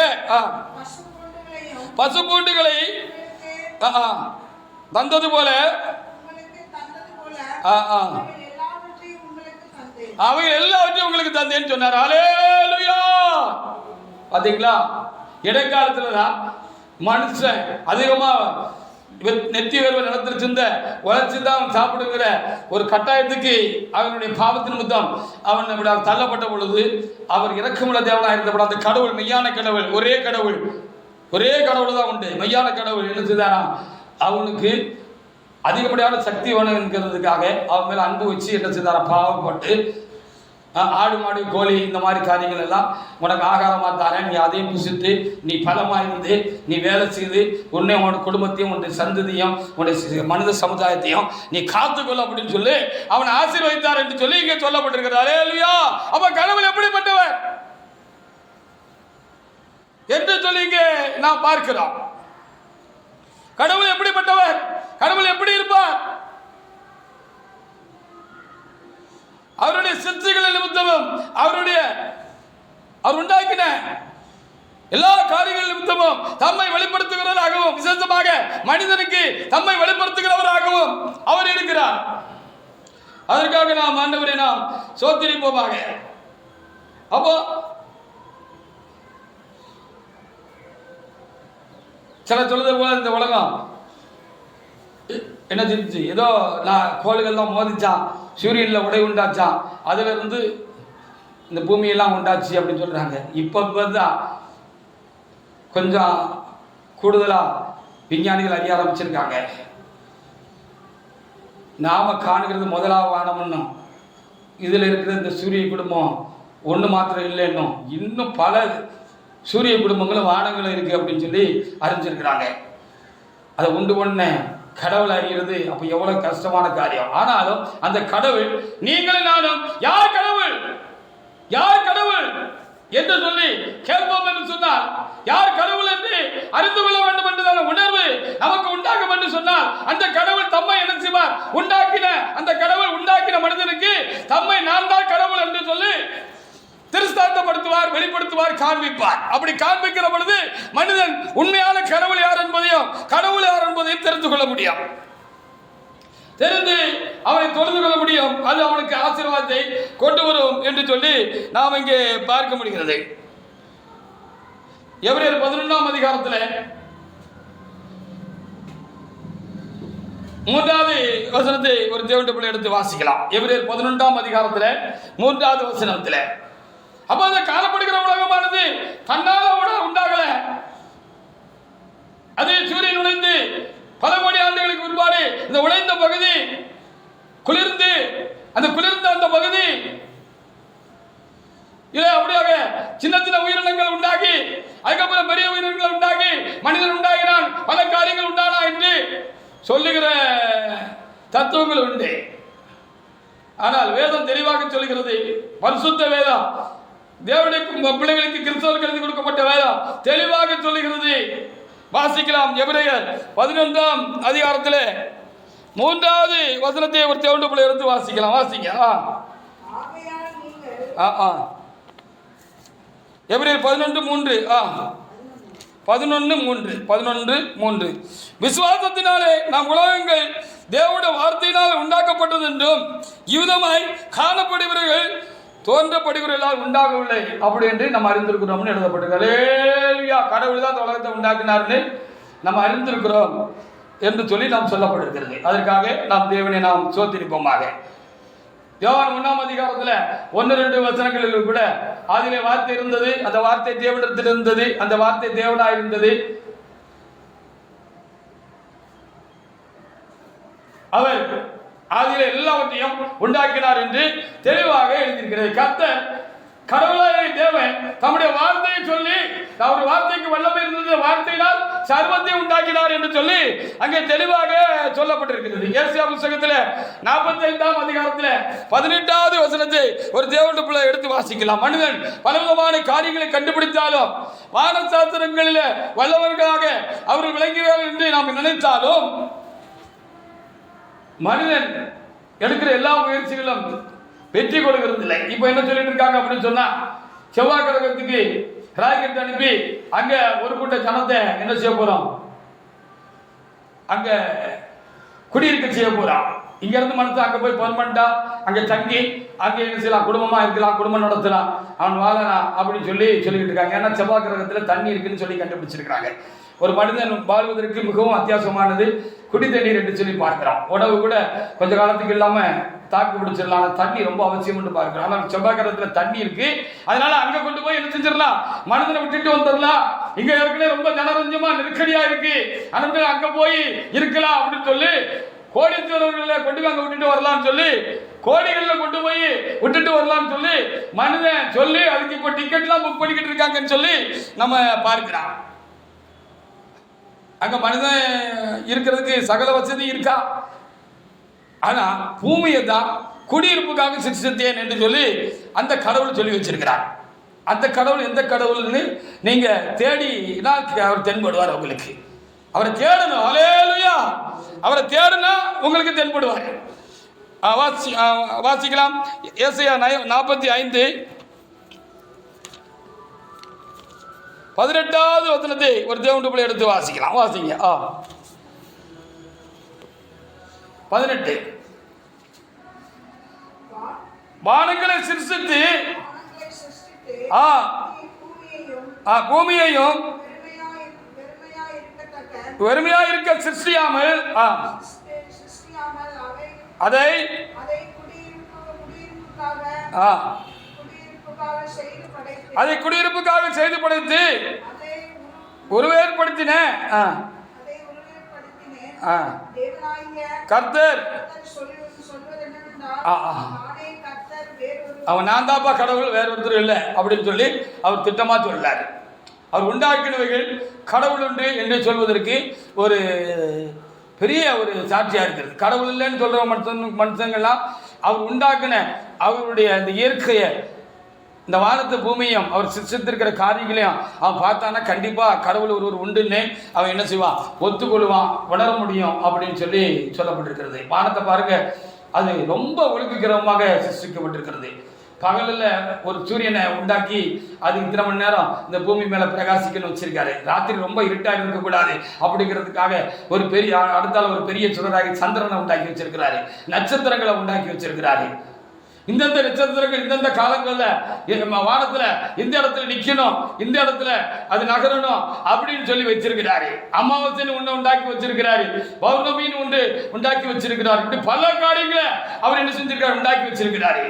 பசு பூண்டுகளை தந்தது போல அவை எல்லாவற்றையும் உங்களுக்கு தந்தேன்னு சொன்னார். அல்லேலூயா. பாத்தீங்களா, இடைக்காலத்துல தான் மனுஷன் அதிகமா நெத்தி வேர்வை நிலத்தில் சிந்த உழைச்சி தான் அவன் சாப்பிடுங்கிற ஒரு கட்டாயத்துக்கு அவனுடைய பாவத்தின் நிமித்தம் அவன் தள்ளப்பட்ட பொழுது அவர் இரக்கமுள்ள தேவனாக இருந்தபோது அந்த கடவுள், மெய்யான கடவுள், ஒரே கடவுள் தான் உண்டு, மெய்யான கடவுள் என்ன செய்தாராம், அவனுக்கு அதிகப்படியான சக்தி வேணும் என்கிறதுக்காக அவன் மேல அன்பு வச்சு என்ன செய்தாராம், பாவப்பட்டு ஆடு மாடு கோழி இந்த மாதிரி காரியங்கள் எல்லாம் உனக்கு ஆகாரமாக தரேன், நீ அதையும் புசித்து நீ பலமாக இருந்து நீ வேலை செய்து உன்னை உன்னோட குடும்பத்தையும் உன்னுடைய சந்ததியும் உன்னுடைய மனித சமுதாயத்தையும் நீ காத்துக்கொள்ள அப்படின்னு சொல்லி அவனை ஆசீர்வதித்தார் என்று சொல்லி இங்கே சொல்லப்பட்டிருக்கிறார். அல்லேலூயா. அப்ப கடவுள் எப்படிப்பட்டவர் என்று சொல்லி இங்கே நாம் பார்க்கிறோம். கடவுள் எப்படிப்பட்டவர், கடவுள் எப்படி இருப்பார், அவருடைய சிருஷ்டிகளின் நிமித்தமும் அவர் உண்டாக்கின எல்லா காரியங்கள் நிமித்தமும் தம்மை வெளிப்படுத்துகிறவராகவும் விசேஷமாக மனிதனுக்கு தம்மை வெளிப்படுத்துகிறவராகவும் அவர் இருக்கிறார். அதற்காக நாம் ஆண்டவரை நாம் சோத்திரிப்போமாக. அப்போ சில சொல்றது போல இந்த உலகம் என்ன செஞ்சு ஏதோ நான் கோள்கள்லாம் மோதிச்சான், சூரியனில் உடை உண்டாச்சான், அதுல இருந்து இந்த பூமியெல்லாம் உண்டாச்சு அப்படின்னு சொல்றாங்க. இப்போ தான் கொஞ்சம் கூடுதலாக விஞ்ஞானிகள் அறிய ஆரம்பிச்சிருக்காங்க. நாம காணுகிறது முதலாவது வானம்னும் இதில் இருக்கிற இந்த சூரிய குடும்பம் ஒன்று மாத்திரம் இல்லைன்னும் இன்னும் பல சூரிய குடும்பங்களும் வானங்களும் இருக்குது அப்படின்னு சொல்லி அறிஞ்சிருக்கிறாங்க. அதை ஒன்று ஒன்று கடவுள் அறிகிறது. அப்போ எவ்வளோ கஷ்டமான காரியம். ஆனாலும் அந்த கடவுள் நீங்களும் நானும் யார் கடவுள் யார் கடவுள் என்று சொல்லி கேட்போம் என்று சொன்னால், யார் கடவுள் என்று அறிந்து கொள்ள வேண்டும் என்றதான உணர்வு நமக்கு உண்டாகும் என்று சொன்னால், அந்த கடவுள் தம்மை என்ன செய்வார், உண்டாக்கின அந்த கடவுள் உண்டாக்கின மனிதனுக்கு தம்மை நான் தான் கடவுள் என்று சொல்லி திருஸ்தாந்தப்படுத்துவார், வெளிப்படுத்துவார், காண்பிப்பார். அப்படி காண்பிக்கிற பொழுது மனிதன் உண்மையான கடவுள் யார் என்பதையும் கடவுள் யார் என்பதையும் தெரிந்து கொள்ள முடியும், தெரிந்து அவனை தொழுது கொள்ள முடியும். அது அவனுக்கு ஆசீர்வாதத்தை கொண்டு வரும் என்று சொல்லி நாம் இங்கே பார்க்க முடிகிறது. எபிரேயர் 11ஆம் அதிகாரத்தில் 3வது வசனத்தை ஒரு தேவனுடைய பிள்ளை எடுத்து வாசிக்கலாம். எபிரேயர் 11ஆம் அதிகாரத்தில் 3வது வசனத்தில், அப்ப அந்த காணப்படுகிற உலகமானது தன்னால உண்டாகல, அது சூரியன் நுழைந்து பல கோடி ஆண்டுகளுக்கு முன்பாடு இந்த உழைந்த பகுதி குளிர்ந்து அந்த குளிர்ந்த அந்த பகுதி இல்ல அப்படியாக சின்ன சின்ன உயிரினங்கள் உண்டாகி அதுக்கப்புறம் பெரிய உயிரினங்கள் உண்டாகி மனிதன் உண்டாகினான், பல காரியங்கள் உண்டானா என்று சொல்லுகிற தத்துவங்கள் உண்டு. ஆனால் வேதம் தெளிவாக சொல்லுகிறது, பரிசுத்த வேதம், தேவனுடைய பிள்ளைகளுக்கு கிறிஸ்தவர்களுக்கு எழுதி கொடுக்கப்பட்ட வேதம் தெளிவாக சொல்லுகிறது. வாசிக்கலாம். எபிரேயர் 11ஆம் அதிகாரத்தில் 3வது வசனத்தை ஒரு தேவனுடைய பிள்ளை எடுத்து வாசிக்கலாம். வாசிங்க. எபிரேயர் 11:3 11:3 விசுவாசத்தினாலே நாம் உலகங்கள் தேவனுடைய வார்த்தையினால் உண்டாக்கப்பட்டது என்றும் இவ்விதமாய் காணப்படுகிறவர்கள் தோன்றப்படுகிறவர்களால் உண்டாகவில்லை அப்படி என்று நம்ம அறிந்திருக்கிறோம்னு எழுதப்பட்டிருக்கிறது. கடவுள் தான் உலகத்தை உண்டாக்கினார்னு நம்ம அறிந்திருக்கிறோம் என்று சொல்லி நாம் சொல்லப்பட்டிருக்கிறது. அதற்காக நாம் தேவனை நாம் சோத்திரிப்போமாக. யோவான் 1ஆம் அதிகாரத்தில் 1-2 வசனங்களில் கூட அதிலே வார்த்தை இருந்தது, அந்த வார்த்தை தேவனிடத்தில் இருந்தது, அந்த வார்த்தை தேவனாய் இருந்தது, அவர் அதிலே எல்லாவற்றையும் உண்டாக்கினார் என்று தெளிவாக எழுதியிருக்கிறது. கர்த்தர் கடவுளாகிய தேவன் தம்முடைய வார்த்தையை சொல்லி, அவருடைய வார்த்தைக்கு வல்லமை இருந்தது, வார்த்தையினால் சர்வத்தை உண்டாக்கினார் என்று சொல்லி அங்கே தெளிவாக சொல்லப்பட்டிருக்கிறது. ஏசாயா புத்தகத்தில் 45ஆம் அதிகாரத்தில் 18வது வசனத்தை ஒரு தேவனுடைய பிள்ளை எடுத்து வாசிக்கலாம். மனிதன் பலவிதமான காரியங்களை கண்டுபிடித்தாலும் வானசாஸ்திரங்களில் வல்லவர்களாக அவர்கள் விளங்குகிறார்கள் என்று நாம் நினைத்தாலும் மனிதன் எடுக்கிற எல்லா முயற்சிகளும் வெற்றி கொடுக்கிறது இல்லை. இப்போ என்ன சொல்லிட்டு இருக்காங்க அப்படின்னு சொன்னா, செவ்வாய் கிரகத்துக்கு ராக்கெட் அனுப்பி அங்க ஒரு கூட்ட ஜனத்தை என்ன செய்ய போறோம், அங்க குடியிருக்க செய்ய போறான். இங்க இருந்து மனுஷன் அங்க போய் பெர்மனண்டா அங்க தங்கி அங்க என்ன செய்யலாம், குடும்பமா இருக்கலாம், குடும்பம் நடத்தலாம், அவன் வாழலாம் அப்படின்னு சொல்லிக்கிட்டு இருக்காங்க. ஏன்னா செவ்வாய் கிரகத்துல தண்ணி இருக்குன்னு சொல்லி கண்டுபிடிச்சிருக்காங்க. ஒரு மனிதன் வாழ்வதற்கு மிகவும் அத்தியாவசியமானது குடி தண்ணீர் என்று சொல்லி பார்க்கிறான். உணவு கூட கொஞ்ச காலத்துக்கு இல்லாம தாக்கு பிடிச்சிடலாம், தண்ணி ரொம்ப அவசியம் என்று பார்க்கிறோம். ஆனால் செவ்வாய் கிரகத்துல தண்ணி இருக்கு, அதனால அங்க கொண்டு போய் என்ன செஞ்சிடலாம், மனிதனை விட்டுட்டு வந்துடலாம். இங்க ஏற்கனவே ரொம்ப ஜனரஞ்சமா நெருக்கடியா இருக்கு, அதனால அங்க போய் இருக்கலாம் அப்படின்னு சொல்லி கோடீஸ்வரர்களை கொண்டு போய் அங்கே விட்டுட்டு வரலாம்னு சொல்லி, கோடிகளில் கொண்டு போய் விட்டுட்டு வரலாம்னு சொல்லி மனிதன் சொல்லி அதுக்கு இப்போ டிக்கெட்லாம் புக் பண்ணிக்கிட்டு இருக்காங்கன்னு சொல்லி நம்ம பார்க்கிறோம். அங்கே மனிதன் இருக்கிறதுக்கு சகல வசதி இருக்கா? ஆனால் பூமியை தான் குடியிருப்புக்காக சிருஷ்டித்தேன் என்று சொல்லி அந்த கடவுள் சொல்லி வச்சிருக்கிறார். அந்த கடவுள் எந்த கடவுள்னு நீங்க தேடினா அவர் தென்படுவார். உங்களுக்கு அவரை தேடணும். ஹல்லேலூயா. அவரை தேடுனா உங்களுக்கு தென்படுவார். வாசிக்கலாம். ஏசாயா 45 18வது வசனத்தை ஒரு தேவனுடைய பிள்ளை எடுத்து வாசிக்கலாம். வாசிங்க. 18 வானங்களை சிருஷ்டித்து பூமியையும் வெறுமையா இருக்க சிருஷ்டியாமல் அதை குடியிருப்புக்காக செய்து படைத்து உருவேற்படுத்தின கர்த்தர். அவன் நான் தாப்பா கடவுள், வேற ஒருத்தர் இல்லை அப்படின்னு சொல்லி அவர் திட்டமா சொல்லார். அவர் உண்டாக்கினவைகள் கடவுள் உண்டு என்று சொல்வதற்கு ஒரு பெரிய ஒரு சாட்சியா இருக்கிறது. கடவுள் இல்லைன்னு சொல்ற மனுஷங்கள்லாம் அவர் உண்டாக்கின அவருடைய அந்த இயற்கையை, இந்த வானத்து பூமியும் அவர் சிருஷ்டித்திருக்கிற காரியங்களையும் அவன் பார்த்தானா கண்டிப்பா கடவுள் ஒருவர் உண்டுன்னு அவன் என்ன செய்வான், ஒத்துக்கொள்வான், உணர முடியும் அப்படின்னு சொல்லி சொல்லப்பட்டிருக்கிறது. வானத்தை பாருங்க, அது ரொம்ப ஒழுங்குக்கிரமமாக சிருஷ்டிக்கப்பட்டிருக்கிறது. பகலில் ஒரு சூரியனை உண்டாக்கி அது இத்தனை மணி நேரம் இந்த பூமி மேலே பிரகாசிக்கணும்னு வச்சிருக்காரு. ராத்திரி ரொம்ப இருட்டாக இருக்கக்கூடாது அப்படிங்கிறதுக்காக ஒரு பெரிய அடுத்தால ஒரு பெரிய சுடராகி சந்திரனை உண்டாக்கி வச்சிருக்கிறாரு. நட்சத்திரங்களை உண்டாக்கி வச்சிருக்கிறாரு. இந்தந்த நட்சத்திரங்கள் இந்தந்த காலங்களில் வானத்தில் இந்த இடத்துல நிற்கணும், இந்த இடத்துல அது நகரணும் அப்படின்னு சொல்லி வச்சிருக்கிறாரு. அமாவாசைன்னு ஒன்று உண்டாக்கி வச்சிருக்கிறாரு, பௌர்ணமின்னு ஒன்று உண்டாக்கி வச்சிருக்கிறாரு. இப்படி பல காரியங்களை அவர் என்ன செஞ்சிருக்காரு, உண்டாக்கி வச்சிருக்கிறாரு.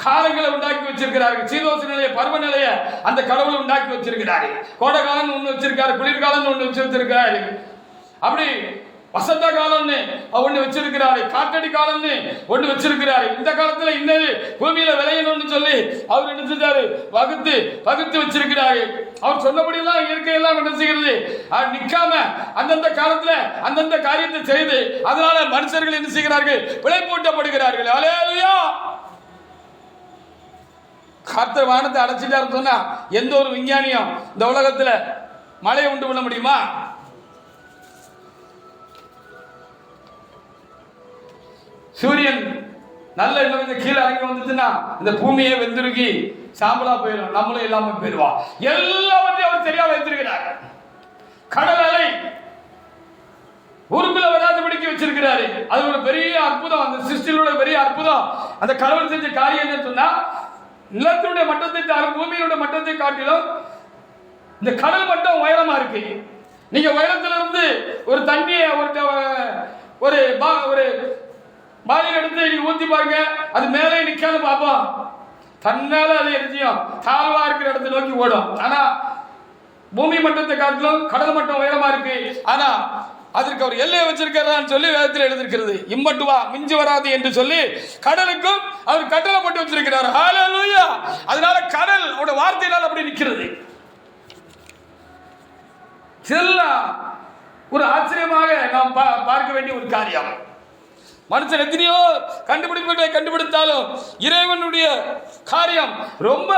காலங்களை உண்டாக்கி வச்சிருக்கிறார்கள். சீதோஷ நிலைய பருவநிலைய அந்த கடவுளை உண்டாக்கி வச்சிருக்கிறாரு. கோடை காலம்னு ஒன்று வச்சிருக்காரு, குளிர்காலம்னு ஒன்று வச்சிருக்கிறாரு. அப்படி வசந்த காலம்னு ஒன்று வச்சிருக்கிறாரு, காற்றடி காலம்னு ஒன்று வச்சிருக்கிறாரு. இந்த காலத்துல இன்னது பூமியில விளையணும்னு சொல்லி அவர் என்ன செஞ்சாரு, வகுத்து வச்சிருக்கிறாரு. அவர் சொன்னபடியெல்லாம் இயற்கையெல்லாம் என்ன செய்கிறது, நிற்காம அந்தந்த காலத்துல அந்தந்த காரியத்தை செய்து அதனால மனுஷர்கள் என்ன செய்கிறார்கள், விளைப்பூட்டப்படுகிறார்கள். ஹல்லேலூயா. கர்த்தர் வானத்தை அடைச்சிட்டாரு சொன்னா எந்த ஒரு விஞ்ஞானியும் இந்த உலகத்துல மழையை உண்டு பண்ண முடியுமா? சூரியன் நல்ல இன்னும் கீழே இறங்கி வந்துச்சுன்னா இந்த பூமியை வெந்துருகி சாம்பலா போயிடும், நம்மளும் இல்லாம போயிடுவா. எல்லாவற்றையும் அவர் சரியா வைத்திருக்கிறார். கடல் அலை உருக்குல வராதபடிக்கு வச்சிருக்கிறாரு. அது ஒரு பெரிய அற்புதம். அந்த சிருஷ்டியோட பெரிய அற்புதம். அந்த கடவுள் செஞ்ச காரியம் என்ன சொன்னா, நிலத்தினுடைய மட்டத்தை பூமியினுடைய மட்டத்தை காட்டிலும் இந்த கடல் மட்டம் உயரமா இருக்கு. நீங்க உயரத்துல இருந்து ஒரு தண்ணியை ஒரு பாலில் எடுத்து ஊத்தி பாருங்க, அது மேலே நிக்காது பார்ப்போம். தன்னால அது எரிஞ்சியும் தாழ்வா இருக்கிற இடத்தை நோக்கி ஓடும். ஆனா பூமி மட்டத்தை காட்டிலும் கடல் மட்டம் உயரமா இருக்கு. ஆனா அதற்கு அவர் எல்லையை வச்சிருக்கிறான்னு சொல்லி வேதத்தில் எழுதியிருக்கிறது. இம்மட்டு வா மிஞ்சி வராது என்று சொல்லி கடலுக்கும் அவர் கட்டளை போட்டு வச்சிருக்கிறார். ஹல்லேலூயா. அதனால கடல் அவருடைய வார்த்தையினால் அப்படி நிற்கிறது. இதெல்லாம் ஒரு ஆச்சரியமாக நாம் பார்க்க வேண்டிய ஒரு காரியம். மனுஷன் எத்தனையோ கண்டுபிடிப்புகளை கண்டுபிடித்தாலும் இறைவனுடைய காரியம் ரொம்ப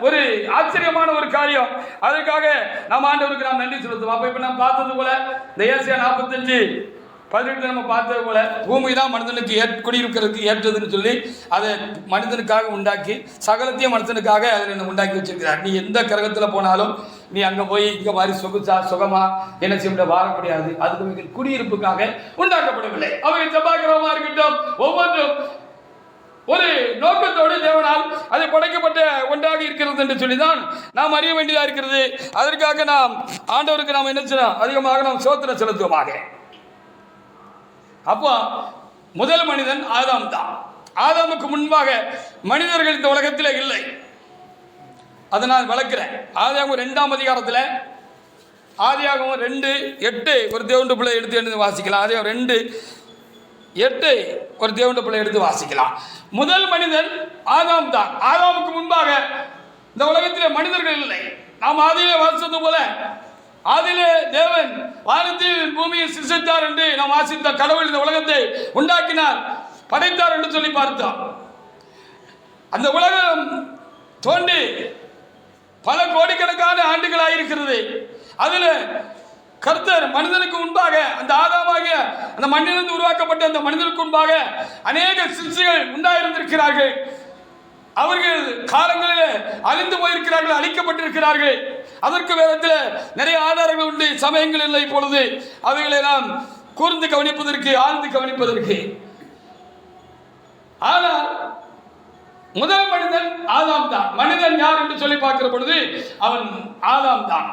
ஒரு ஆச்சரியமான ஒரு காரியம். அதற்காக நாம் ஆண்டவருக்கு நாம் நன்றி செலுத்துவோம். அப்ப இப்ப நாம் பார்த்தது போல இந்த ஏசாயா 45:18 நம்ம பார்த்தது போல பூமி தான் மனிதனுக்கு குடியிருக்கிறதுக்கு ஏற்றதுன்னு சொல்லி அதை மனிதனுக்காக உண்டாக்கி சகலத்தையும் மனுஷனுக்காக அதில் உண்டாக்கி வச்சிருக்கிறார். நீ எந்த கிரகத்தில் போனாலும் நீ அங்கே போய் இங்கே மாதிரி சுகமா என்ன செய்ய வாழ முடியாது. அதுக்கு குடியிருப்புக்காக உண்டாக்கப்படவில்லை. அவைகள் செவ்வாய்க்கிரகமாக இருக்கட்டும், ஒவ்வொன்றும் ஒரு நோக்கத்தோடு தேவனால் அது படைக்கப்பட்ட ஒன்றாக இருக்கிறது என்று சொல்லிதான் நாம் அறிய வேண்டியதாக இருக்கிறது. அதற்காக நாம் ஆண்டவருக்கு நாம் என்ன செய்யணும், அதிகமாக நாம் ஸ்தோத்திரம் செலுத்துவோமாக. அப்போ முதல் மனிதன் ஆதாம் தான். ஆதாமுக்கு முன்பாக மனிதர்கள் இந்த உலகத்தில் இல்லை. அதை நான் வளர்க்கிறேன். ஆதியாகமம் 2ஆம் அதிகாரத்தில் ஆதியாகமம் 2:8 ஒரு தேவனுடைய பிள்ளை எடுத்து வாசிக்கலாம். ஆதியாகமம் 8 ஒரு தேவனுடைய பிள்ளை எடுத்து வாசிக்கலாம். முதல் மனிதன் ஆதாம் தான். ஆதாமுக்கு முன்பாக இந்த உலகத்திலே மனிதர்கள் இல்லை. நாம் ஆதியிலே வாசித்தது போல ஆதியிலே தேவன் வானத்தில் பூமியை சிருஷ்டித்தார் என்று நாம் வாசித்த கடவுள் இந்த உலகத்தை உண்டாக்கினார், படைத்தார் என்று சொல்லி பார்த்தோம். அந்த உலகம் தோன்றி பல கோடிக்கணக்கான ஆண்டுகளாயிருக்கிறது. அதில் கர்த்தர் மனிதனுக்கு முன்பாக அந்த ஆதாமாகிய அந்த மண்ணிலிருந்து உருவாக்கப்பட்ட அந்த மனிதனுக்கு முன்பாக அநேக சிருஷ்டிகள் உண்டாயிருந்திருக்கிறார்கள். அவர்கள் காலங்களில் அழிந்து போயிருக்கிறார்கள், அழிக்கப்பட்டிருக்கிறார்கள். அதற்கு வேதத்தில் நிறைய ஆதாரங்கள் உண்டு, சமயங்கள் இல்லை இப்பொழுது அவைகளெல்லாம் கூர்ந்து கவனிப்பதற்கு, ஆழ்ந்து கவனிப்பதற்கு. ஆனால் முதல் மனிதன் ஆதாம் தான். மனிதன் யார் என்று சொல்லி பார்க்கிற பொழுது அவன் ஆதாம் தான்.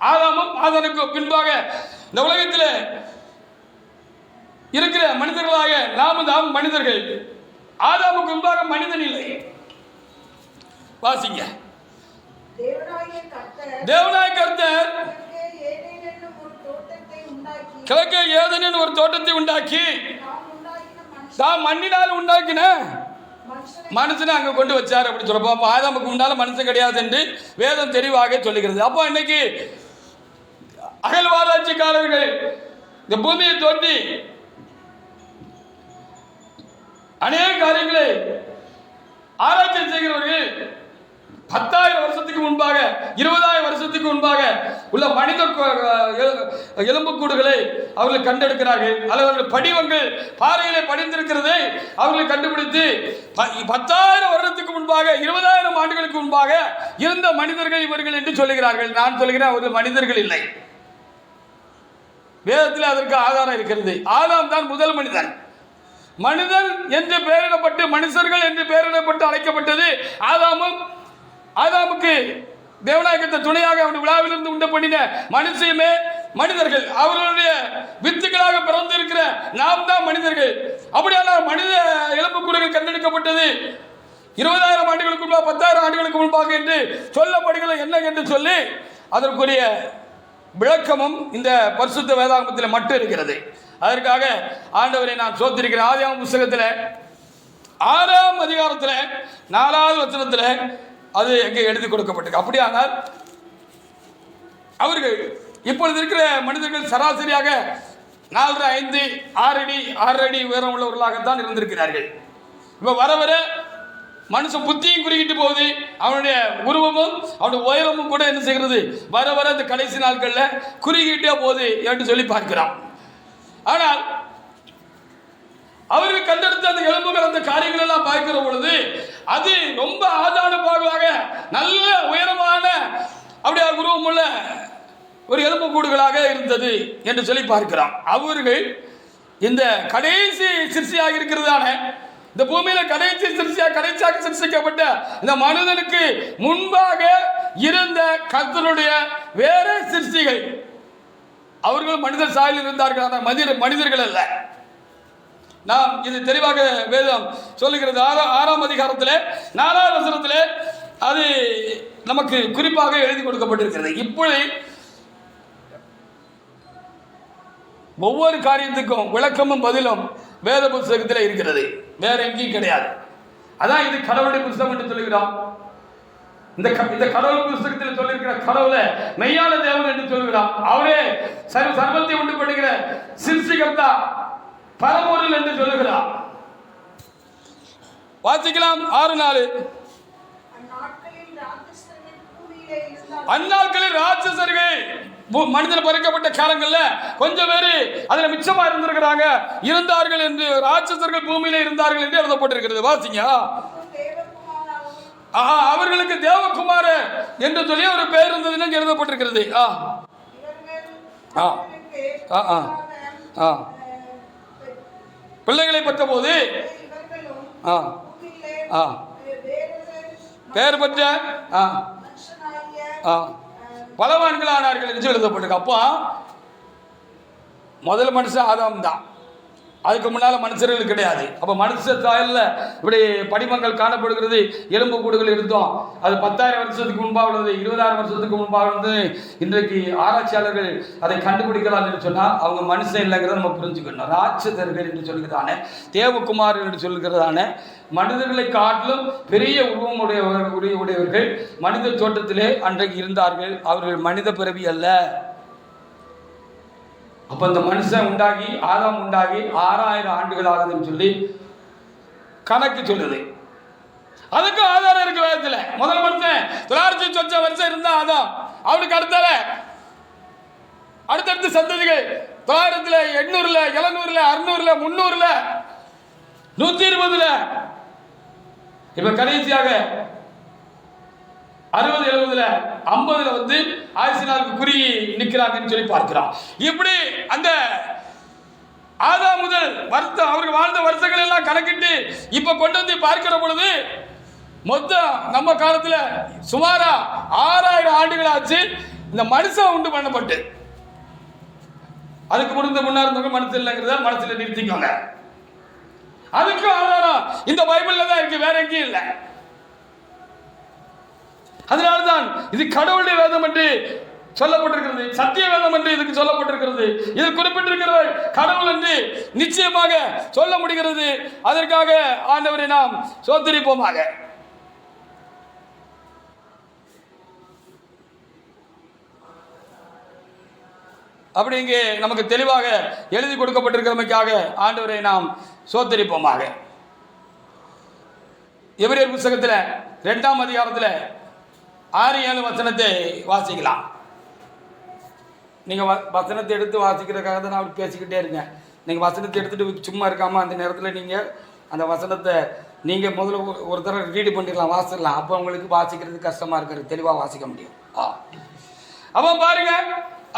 ஆதாமும் ஆதாமுக்கு பின்பாக இந்த உலகத்தில் இருக்கிற மனிதர்களாக நாமும் தான் மனிதர்கள். ஆதாமுக்கு முன்பாக மனிதன் இல்லை. வாசிங்க. தேவனாய கர்த்தர் கிழக்கே ஏதேன் ஒரு தோட்டத்தை உண்டாக்கி தான் மண்ணினால் உண்டாக்கின மனுஷனை அங்கே கொண்டு வச்சார் அப்படி சொல்றப்போ, அப்போ ஆதாமுக்கு முன்னால மனுஷன் கிடையாது என்று வேதம் தெளிவாக சொல்லுகிறது. அப்போ இன்னைக்கு அகழ்வாராய்ச்சிக்காரர்கள் இந்த பூமியை தோண்டி அநேக காரியங்களை ஆராய்ச்சி செய்கிறவர்கள் 10,000 வருஷத்துக்கு முன்பாக 20,000 வருஷத்துக்கு முன்பாக உள்ள மனித எலும்புக்கூடுகளை அவர்கள் கண்டெடுக்கிறார்கள். அல்லது படிவங்கள் பாறையிலே படிந்திருக்கிறதை அவர்கள் கண்டுபிடித்து 10,000 வருடத்துக்கு முன்பாக 20,000 ஆண்டுகளுக்கு முன்பாக இருந்த மனிதர்கள் இவர்கள் என்று சொல்லுகிறார்கள். நான் சொல்கிறேன், அவர்கள் மனிதர்கள் இல்லை. வேதத்தில் அதற்கு ஆதாரம் இருக்கிறது. ஆதாம் தான் முதல் மனிதன். மனிதன் என்று பெயரிடப்பட்டு மனுஷர்கள் என்று பெயரிடப்பட்டு அழைக்கப்பட்டது ஆதாமும். ஆதாமுக்கு தேவநாயகத்தை துணையாக அவனுடைய விழாவிலிருந்து உண்டு பண்ணின மனுஷமே மனிதர்கள். அவர்களுடைய வித்துக்களாக பிறந்திருக்கிற நாம் தான் மனிதர்கள். அப்படியான மனித எலும்புக்கூடுகள் கண்டெடுக்கப்பட்டது 20,000 ஆண்டுகளுக்கு முன்பாக, 10,000 ஆண்டுகளுக்கு முன்பாக என்று சொல்லப்படுகிறது. என்ன என்று சொல்லி அதற்குரிய விளக்கமும் இந்த பரிசுத்த வேதாகமத்தில் மட்டும் இருக்கிறது. அதற்காக ஆண்டவரை நான் சோத்திருக்கிறேன். ஆதியாகம புத்தகத்தில் 6ஆம் அதிகாரத்தில் 4வது வசனத்தில் அது எங்கே எழுதி கொடுக்கப்பட்டிருக்கு. அப்படியானால் அவர்கள் இப்பொழுது இருக்கிற மனிதர்கள் சராசரியாக 4, 5, 6 அடி 6 அடி உயரம் உள்ளவர்களாகத்தான் இருந்திருக்கிறார்கள். இப்போ வர வர மனுஷன் புத்தியும் குறுக்கிட்டு போகுது, அவனுடைய உருவமும் அவனுடைய உயரமும் கூட என்ன செய்கிறது, வர வர இந்த கடைசி நாட்களில் குறுக்கிட்டே போகுது என்று சொல்லி பார்க்கிறோம். ஆனால் அவர்கள் கண்டெடுத்த அந்த எலும்புகள் அந்த காரியங்கள் எல்லாம் பார்க்கிற பொழுது அது ரொம்ப ஆதாரமாக நல்ல உயரமான அப்படியே உருவமுள்ள ஒரு எலும்பு கூடுகளாக இருந்தது என்று சொல்லி பார்க்கிறோம். அவர்கள் இந்த கடைசி சிருஷ்டியாக இருக்கிறதான இந்த பூமியில கடைசியாக சிருஷ்டிக்கப்பட்ட இந்த மனிதனுக்கு முன்பாக இருந்த கர்த்தருடைய வேற சிருஷ்டிகள். அவர்கள் மனிதர் சாயலில் இருந்தார்கள், ஆனால் மனிதர்கள் அல்ல. நாம் இது தெளிவாக வேதம் சொல்லுகிறது. 6ஆம் அதிகாரத்தில் 4வது வசனத்தில் அது நமக்கு குறிப்பாக எழுதி கொடுக்கப்பட்டிருக்கிறது. இப்படி ஒவ்வொரு காரியத்துக்கும் விளக்கமும் பதிலும் வேத புத்தகத்தில் இருக்கிறது, வேற எங்கேயும் கிடையாது. அதான் இது கடவுளுடைய புத்தகம் என்று சொல்லுகிறோம். இந்த கடவுள் புத்தகத்தில் சொல்லியிருக்கிற கடவுளை மெய்யான தேவன் என்று சொல்லுகிறோம். அவரே சர்வத்தை உண்டு பண்ணுகிற சிருஷ்டிகர்த்தா, பரம்பொருள் என்று சொல்லுகிறார். வாசிக்கலாம் 6:4. அந்நாட்களில் ராட்சசர்கள் மனிதன் பறிக்கப்பட்ட காலங்களில் கொஞ்சம் பேர் அதில் மிச்சமா இருந்தார்கள் என்று ராட்சசர்கள் பூமியில இருந்தார்கள் என்று எழுதப்பட்டிருக்கிறது. வாசிங்க. அவர்களுக்கு தேவகுமார என்று சொல்லி ஒரு பெயர் இருந்ததுன்னு எழுதப்பட்டிருக்கிறது. பிள்ளைகளை பெற்ற போது பெயர் பெற்ற பலவான்கள் ஆனார்கள் என்று எழுதப்பட்டிருக்கு. அப்போ முதல் மனுஷன் ஆதாம் தான். அதுக்கு முன்னால் மனுஷர்கள் கிடையாது. அப்போ மனுஷ சாயலில் இப்படி படிமங்கள் காணப்படுகிறது. எலும்பு கூடுகள் இருந்தோம். அது 10,000 வருஷத்துக்கு முன்பாக உள்ளது, 20,000 வருஷத்துக்கு முன்பாக உள்ளது. இன்றைக்கு ஆராய்ச்சியாளர்கள் அதை கண்டுபிடிக்கலாம் என்று சொன்னால் அவங்க மனுஷன் இல்லைங்கிறத நம்ம புரிஞ்சுக்கணும். ராட்சதர்கள் என்று சொல்கிறதானே, தேவகுமார் என்று சொல்கிறதானே, மனிதர்களை காட்டிலும் பெரிய உருவம் உடையவர்கள் மனித தோற்றத்திலே அன்றைக்கு இருந்தார்கள். அவர்கள் மனித பிறவி அல்ல. அப்ப இந்த மனுஷன் உண்டாகி, ஆதாம் உண்டாகி 6000 ஆண்டுகள் ஆகுதுன்னு சொல்லி கணக்கு சொல்லுது. அதுக்கு ஆதாரம் இருக்கு வேதத்துல. முதல் மனுஷன் 900 வருஷம் இருந்தா ஆதாம். அவனுக்கு அடுத்தடுத்து சந்ததிகள் 900, 800, 700, 600, 300, 120. இப்ப கடைசியாக 60, 70, 50 வந்து ஆயுசு நாளுக்கு குறி நிற்கிறாங்கன்னு சொல்லி பார்க்கிறோம். இப்படி அந்த ஆதாம் முதல் அவர்கள் வாழ்ந்த வருஷங்கள் எல்லாம் கணக்கிட்டு இப்ப கொண்டு வந்து பார்க்கிற பொழுது மொத்தம் நம்ம காலத்துல சுமாரா 6000 ஆண்டுகள் ஆச்சு இந்த மனுஷன் உண்டு பண்ணப்பட்டு. அதுக்கு முன்னாடி இருந்தவங்க மனுஷன் இல்லைங்கிறத மனசுல நிறுத்திக்கோங்க. அதுக்கு ஆதாரம் இந்த பைபிள்ல தான் இருக்கு, வேற எங்கேயும் இல்லை. அதனால்தான் இது கடவுளுடைய வேதம் என்று சொல்லப்பட்டிருக்கிறது, சத்திய வேதம் என்று இதுக்கு சொல்லப்பட்டிருக்கிறது. இது குறிப்பிட்டிருக்கிறது கடவுள் என்று நிச்சயமாக சொல்ல முடிகிறது. அதற்காக ஆண்டவரை நாம் சோதரிப்போமாக. அப்படி இங்கே நமக்கு தெளிவாக எழுதி கொடுக்கப்பட்டிருக்கிறமைக்காக ஆண்டவரை நாம் சோதரிப்போமாக. எபிரேயர் புத்தகத்தில் 2ஆம் அதிகாரத்தில் 6-7 வசனத்தை வாசிக்கலாம். நீங்கள் வசனத்தை எடுத்து வாசிக்கிறதுக்காக தான் நான் பேசிக்கிட்டே இருக்கேன். நீங்கள் வசனத்தை எடுத்துகிட்டு சும்மா இருக்காமல் அந்த நேரத்தில் நீங்கள் அந்த வசனத்தை நீங்கள் முதல்ல ஒரு தடவை ரீடு பண்ணிடலாம், வாசிடலாம். அப்போ உங்களுக்கு வாசிக்கிறது கஷ்டமாக இருக்கிறது, தெளிவாக வாசிக்க முடியும். அப்போ பாருங்க,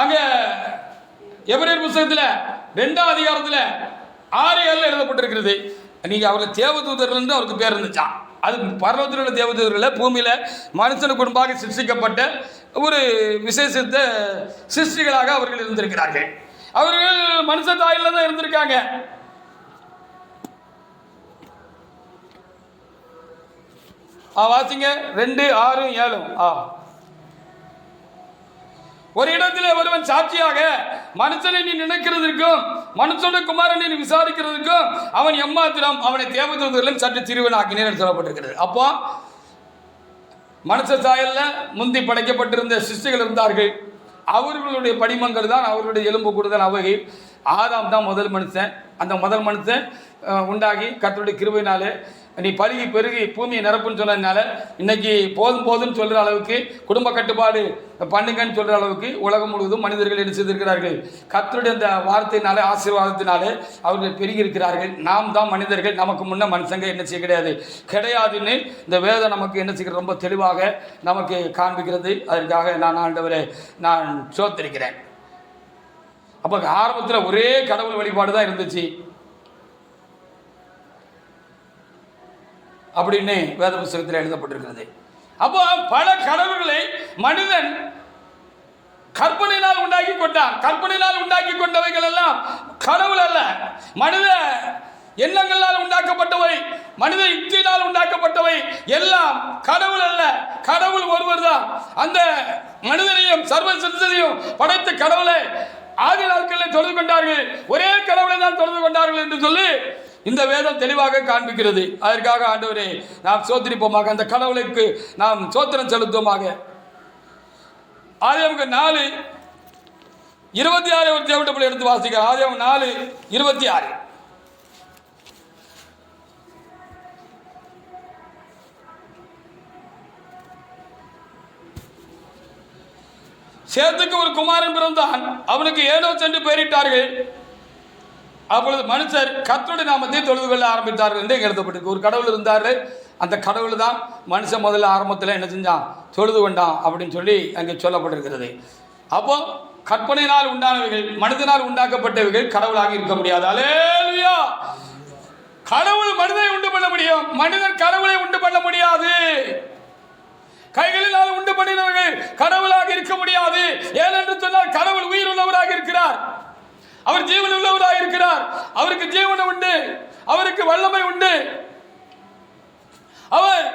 அங்கே எபிரேயர் புத்தகத்தில் 2ஆம் அதிகாரத்தில் 6-7 எழுதப்பட்டிருக்கிறது. நீங்கள் அவரை தேவதூதர்கள் அவருக்கு பேர் இருந்துச்சான். அது பரலோகத்தில் உள்ள தேவதூதர்கள் பூமியில் மனுஷனுக்கு முன்பாக சிருஷ்டிக்கப்பட்ட ஒரு விசேஷத்த சிருஷ்டிகளாக அவர்கள் இருந்திருக்கிறார்கள். அவர்கள் மனுஷ தாயில தான் இருந்திருக்காங்க. வாசிங்க 2, 6, 7. ஒரு இடத்திலே ஒருவன் சாட்சியாக மனுஷனை நீ நினைக்கிறதுக்கும் மனுஷனுடைய குமாரனை நீ விசாரிக்கிறதுக்கும் அவன் எம்மாத்திரம் அவனை தேவதூதர்களும் சற்று சிறுவனாக்கினேன் சொல்லப்பட்டிருக்கிறது. அப்போ மனுஷ சாயல்ல முந்தி படைக்கப்பட்டிருந்த சிருஷ்டிகள் இருந்தார்கள். அவர்களுடைய படிமங்கள் தான் அவர்களுடைய எலும்பு கூடுதல் அவை. ஆதாம் தான் முதல் மனுஷன். அந்த முதல் மனுஷன் உண்டாகி கர்த்தருடைய கிருபையினாலே நீ பருகி பெருகி பூமியை நிரப்புன்னு சொன்னதுனால இன்னைக்கு போதும்னு சொல்கிற அளவுக்கு, குடும்ப கட்டுப்பாடு பண்ணுங்கன்னு சொல்கிற அளவுக்கு உலகம் முழுவதும் மனிதர்கள் என்ன செய்திருக்கிறார்கள். கர்த்தருடைய அந்த வார்த்தையினாலே, ஆசீர்வாதத்தினாலே அவர்கள் பெருகி இருக்கிறார்கள். நாம் தான் மனிதர்கள், நமக்கு முன்னே மனுஷங்க என்ன செய்ய கிடையாதுன்னு இந்த வேதம் நமக்கு என்ன செய்கிறது ரொம்ப தெளிவாக நமக்கு காண்பிக்கிறது. அதற்காக நான் ஆண்டவரை நான் சோத்தரிக்கிறேன். அப்போ ஆரம்பத்தில் ஒரே கடவுள் வழிபாடு தான் இருந்துச்சு அப்படின்னு வேத புத்தகத்தில் எழுதப்பட்டிருக்கிறது. அப்போ பல கடவுள்களை மனிதன் கற்பனையினால் உண்டாக்கி கொண்டான். கற்பனையினால் உண்டாக்கி கொண்டவைகள் எல்லாம் கடவுள் அல்ல, மனித எண்ணங்களால் உண்டாக்கப்பட்டவை, மனித யுக்தியினால் உண்டாக்கப்பட்டவை எல்லாம் கடவுள் அல்ல. கடவுள் ஒருவர் தான். அந்த மனிதனையும் சர்வ சிருஷ்டியையும் படைத்த கடவுளை ஆதி நாட்களில் தொழுது கொண்டார்கள். ஒரே கடவுளை தான் தொழுது கொண்டார்கள் என்று சொல்லி இந்த வேதம் தெளிவாக காண்பிக்கிறது. அதற்காக ஆண்டவரே நாம் சோதரிப்போமாக, அந்த கடவுளுக்கு நாம் சோத்திரம் செலுத்துவோமாக. ஆதியாகமம் 4:26 ஒரு தேவட்டப்படி எடுத்து வாசிக்க. ஆதியாகமம் 4:26. சேத்துக்கு ஒரு குமாரன் பிறந்தான், அவனுக்கு ஏனோஸ் என்று பெயரிட்டார்கள். அப்பொழுது மனுஷர் கர்த்தருடைய நாமத்தை தொழுது கொள்ள ஆரம்பித்தார்கள் என்று எழுதப்பட்டிருக்கு. ஒரு கடவுள் இருந்தார், அந்த கடவுள் தான் மனுஷன் முதல்ல ஆரம்பத்தில் என்ன செஞ்சான், தொழுது கொண்டான் அப்படின்னு சொல்லி அங்கே சொல்லப்பட்டிருக்கிறது. அப்போ கற்பனையினால் உண்டானவைகள், மனிதனால் உண்டாக்கப்பட்டவைகள் கடவுளாக இருக்க முடியாது. அல்லேலூயா! கடவுள் மனிதனை உண்டு பண்ண முடியும், மனிதன் கடவுளை உண்டு பண்ண முடியாது. கைகளினால் உண்டு பண்ணினவர்கள் கடவுளாக இருக்க முடியாது. ஏனென்று சொன்னால் கடவுள் உயிர் உள்ளவராக இருக்கிறார். அவர் ஜீவன் உள்ளவராக இருக்கிறார். அவருக்கு ஜீவனம் உண்டு, அவருக்கு வல்லமை உண்டு. அவர்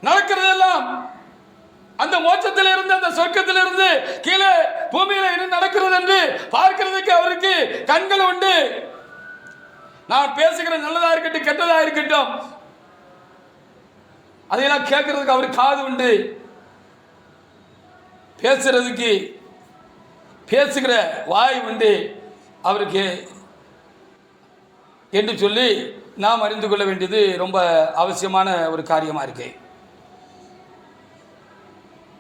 நடக்கிறதெல்லாம் அந்த மோட்சத்திலிருந்து, அந்த சொர்க்கத்திலிருந்து கீழே பூமியில என்ன நடக்கிறது என்று பார்க்கிறதுக்கு அவருக்கு கண்கள் உண்டு. நான் பேசுகிற நல்லதா இருக்கட்டும் கெட்டதா இருக்கட்டும், அதையெல்லாம் கேட்கறதுக்கு அவருக்கு காது உண்டு. பேசுறதுக்கு பேசுகிற வாய் உண்டு அவருக்கு என்று சொல்லி நாம் அறிந்து கொள்ள வேண்டியது ரொம்ப அவசியமான ஒரு காரியமாக இருக்கு.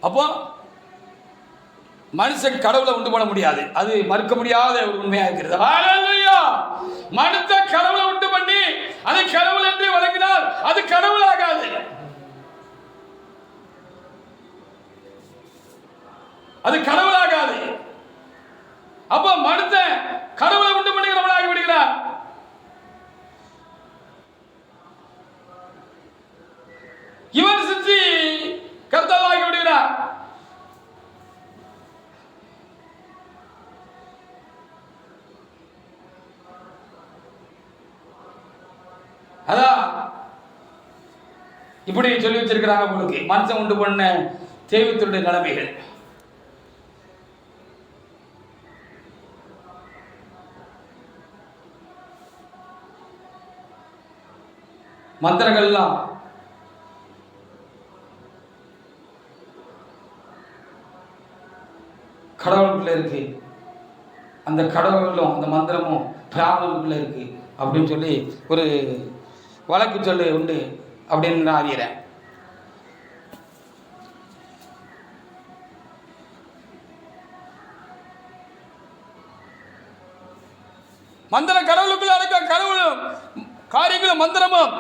அப்போ மனுஷன் கடவுளை உண்டு பண்ண முடியாது, அது மறுக்க முடியாத ஒரு உண்மையாக இருக்கிறது. மனுஷன் கடவுளை உண்டு பண்ணி அதை கடவுள் என்று வழங்கினால் அது கடவுளாகாது, அது கடவுளாகாது. அப்போ மனுஷன் கடவுளை உண்டு பண்ணுகிறவனாகி விடுகிறார். இவன் சித்தி கர்த்தாவாகி விடுகிறார். அதான் இப்படி சொல்லி வச்சிருக்கிறாங்க உங்களுக்கு, மனுஷன் உண்டு பண்ண தெய்வத்தினுடைய நிலைமைகள். மந்திரங்கள்லாம் கடவுளுக்குள்ள இருக்கு, அந்த கடவுளும் அந்த மந்திரமும் பிராமணனுக்குள்ள இருக்கு அப்படின்னு சொல்லி ஒரு வழக்கு சொல்லு உண்டு அப்படின்னு நான் அறிகிறேன். மந்திரம் கடவுளுக்குள்ள அடக்க, கடவுளும் காரியங்களும் மந்திரமும்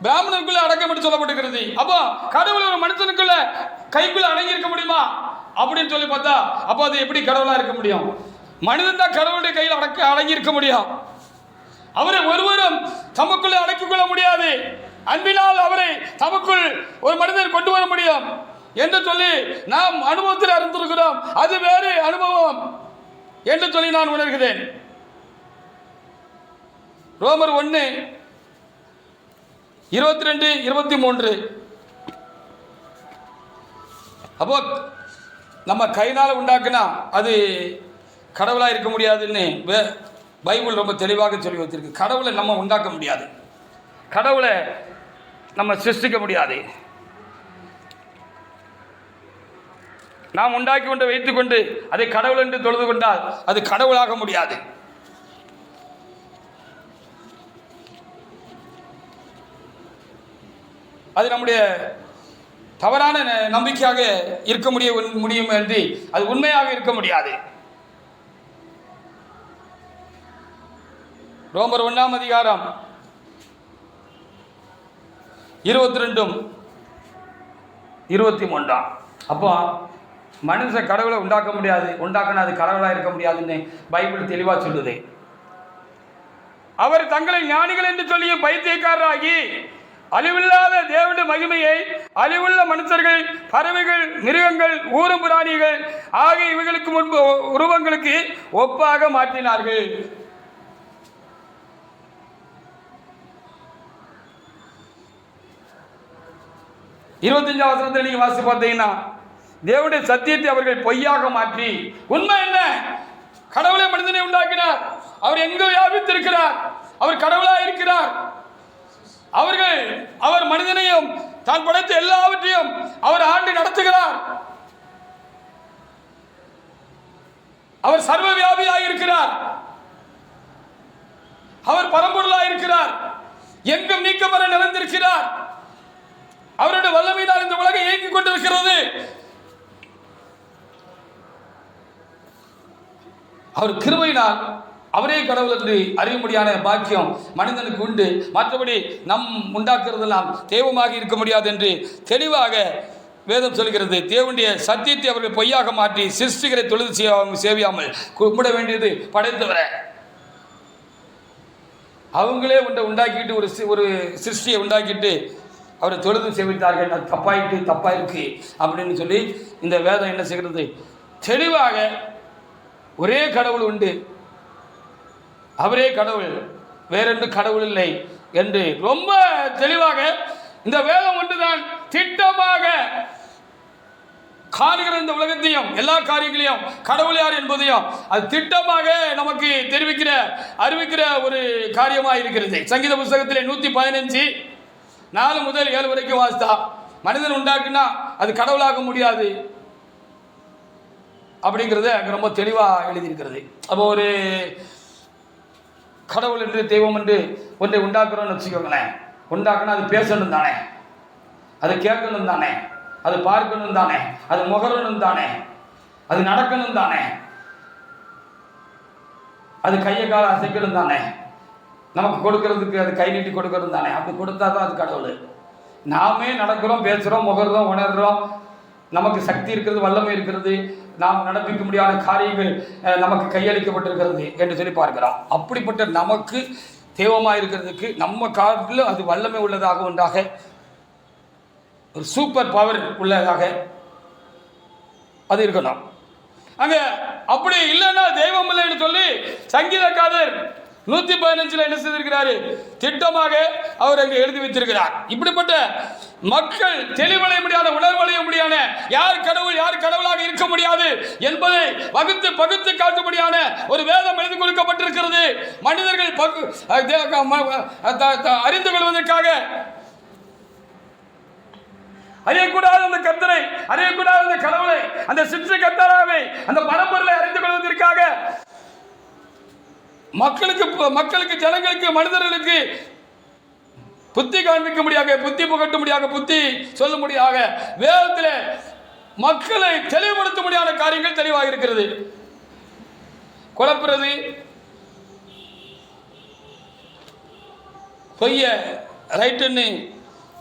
பிராமணனுக்குள்ள அடக்கம் என்று சொல்லப்பட்டிருக்கிறது. அப்போ கடவுள் ஒரு மனுஷனுக்குள்ள கைக்குள்ள அடங்கி இருக்க முடியுமா அப்படின்னு சொல்லி பார்த்தா, அப்போ அது எப்படி கடவுளா இருக்க முடியும்? மனிதன் தான் கடவுளுடைய கையில் அடங்கி இருக்க முடியும். அவரை ஒருவரும் தமக்குள்ள அடக்கிக் கொள்ள முடியாது. அன்பினால் அவரை தமக்குள் ஒரு மனிதர் கொண்டு வர முடியும் என்று சொல்லி நாம் அனுபவத்தில் அறிந்திருக்கிறோம். அது வேறு அனுபவம் என்று சொல்லி நான் உணர்கிறேன். ரோமர் 1:22-23. அப்போ நம்ம கையினால் உண்டாக்குனா அது கடவுளாக இருக்க முடியாதுன்னு பைபிள் ரொம்ப தெளிவாக சொல்லி வச்சிருக்கு. கடவுளை நம்ம உண்டாக்க முடியாது, கடவுளை நம்ம சிருஷ்டிக்க முடியாது. நாம் உண்டாக்கி கொண்டு வைத்துக் கொண்டு அதை கடவுள் என்று தொழுது கொண்டால் அது கடவுளாக முடியாது. அது நம்முடைய தவறான நம்பிக்கையாக இருக்க முடியும் என்று அது உண்மையாக இருக்க முடியாது. ரோமர் 1:22-23. அப்போ மனுஷன் கடவுளை உண்டாக்க முடியாது, உண்டாக்கினா அது கடவுளாக இருக்க முடியாதுன்னு பைபிள் தெளிவாக சொல்லுது. அவர் தங்களை ஞானிகள் என்று சொல்லியும் பைத்தியக்காரராகி அழிவில்லாத தேவனுடைய மகிமையை அழிவுள்ள மனுஷர்கள், பறவைகள், மிருகங்கள், ஊரும் பிராணிகள் ஆகிய இவைகளுக்கு முன்பு உருவங்களுக்கு ஒப்பாக மாற்றினார்கள். 25ஆம் வசனத்தை நீங்க வாசி பார்த்தீங்கன்னா, தேவனுடைய சத்தியத்தை அவர்கள் பொய்யாக மாற்றி, உண்மை என்ன? கடவுளை மனிதனை உண்டாக்கினார், அவர் எங்கு வியாபித்திருக்கிறார், அவர் கடவுளாக இருக்கிறார். அவர் மனிதனையும் தான் படைத்த எல்லாவற்றையும் அவர் ஆண்டு நடத்துகிறார். அவர் சர்வ வியாபியாக இருக்கிறார், அவர் பரம்பொருளாக இருக்கிறார், எங்கும் நீக்கமர நிறைந்திருக்கிறார். அவருடைய வல்லமையினால் இந்த உலகம் இயங்கிக் கொண்டிருக்கிறது. அவர் கிருபையினால் அவரே கடவுள் என்று அறியும்படியான பாக்கியம் மனிதனுக்கு உண்டு. மற்றபடி நம் உண்டாக்குறதெல்லாம் தெய்வமாக இருக்க முடியாது என்று தெளிவாக வேதம் சொல்கிறது. தேவனுடைய சத்தியத்தை அவர்கள் பொய்யாக மாற்றி சிருஷ்டிகரை தொழுது சேவியாமல் கும்பிட வேண்டியது படைத்தவரை. அவங்களே உண்டாக்கிட்டு ஒரு சிருஷ்டியை உண்டாக்கிட்டு அவரை தொழுது சேவித்தார்கள். அது தப்பாயிருக்கு அப்படின்னு சொல்லி இந்த வேதம் என்ன செய்கிறது? தெளிவாக ஒரே கடவுள் உண்டு, அவரே கடவுள், வேறென்று கடவுள் இல்லை என்று ரொம்ப தெளிவாக இந்த வேதம் ஒன்றுதான் திட்டமாக காணுகிற இந்த உலகத்தையும் எல்லா காரியங்களையும் கடவுள் யார் என்பதையும் அது திட்டமாக நமக்கு தெரிவிக்கிற அறிவிக்கிற ஒரு காரியமாக இருக்கிறது. சங்கீத புஸ்தகத்திலே 115 4 முதல் 7 வரைக்கும் வாசித்தா, மனிதன் உண்டாக்குனா அது கடவுளாக முடியாது அப்படிங்கிறத அங்கே ரொம்ப தெளிவாக எழுதியிருக்கிறது. அப்போ ஒரு கடவுள் என்று தெய்வம் என்று ஒன்றை உண்டாக்குறோம்னு வச்சுக்கோங்களேன். உண்டாக்குனா அது பேசணும் தானே, அது கேட்கணும் தானே, அது பார்க்கணும் தானே, அது முகரணும் தானே, அது நடக்கணும் தானே, அது கையை கால அசைக்கணும் தானே, நமக்கு கொடுக்கறதுக்கு அது கை நீட்டி கொடுக்கணும் தானே. அப்படி கொடுத்தா தான் அது கடவுள். நாமே நடக்கிறோம், பேசுகிறோம், முகர்றோம், உணர்றோம், நமக்கு சக்தி இருக்கிறது, வல்லமை இருக்கிறது, நாம் நடப்பிக்க முடியாத காரியங்கள் நமக்கு கையளிக்கப்பட்டிருக்கிறது என்று சொல்லி பார்க்கிறோம். அப்படிப்பட்ட நமக்கு தெய்வமாக இருக்கிறதுக்கு நம்ம காலத்தில் அது வல்லமை உள்ளதாக ஒன்றாக, ஒரு சூப்பர் பவர் உள்ளதாக அது இருக்கணும். அங்கே அப்படி இல்லைன்னா தெய்வம் இல்லைன்னு சொல்லி சங்கீதக்காரர் 115 என்ன செய்திருக்கிறாரு, திட்டமாக அவர் அங்கே எழுதி வைத்திருக்கிறார். இப்படிப்பட்ட மக்கள் தெளிவடைய முடியாத, உணர்வடைய முடியாத, யார் கடவுள் யார் கடவுளாக இருக்க முடியாது என்பதை வகுத்து பகுத்து காட்டும்படியான ஒரு வேதம் எழுதி கொடுக்கப்பட்டிருக்கிறது. மனிதர்கள் அறிந்து கொள்வதற்காக, அறியக்கூடாத அந்த கர்த்தரை, அறியக்கூடாத அந்த கடவுளை, அந்த சிற்று கர்த்தராவை, அந்த பரம்பொருளை அறிந்து கொள்வதற்காக மக்களுக்கு ஜனங்களுக்கு மனிதர்களுக்கு புத்தி காண்பிக்க முடியாத, புத்தி புகட்ட முடியாத, புத்தி சொல்ல முடியாத வேதத்தில் மக்களை தெளிவுபடுத்த முடியாத காரியங்கள் தெளிவாக இருக்கிறது. குழப்புறது, பொய்ய ரைட்டுன்னு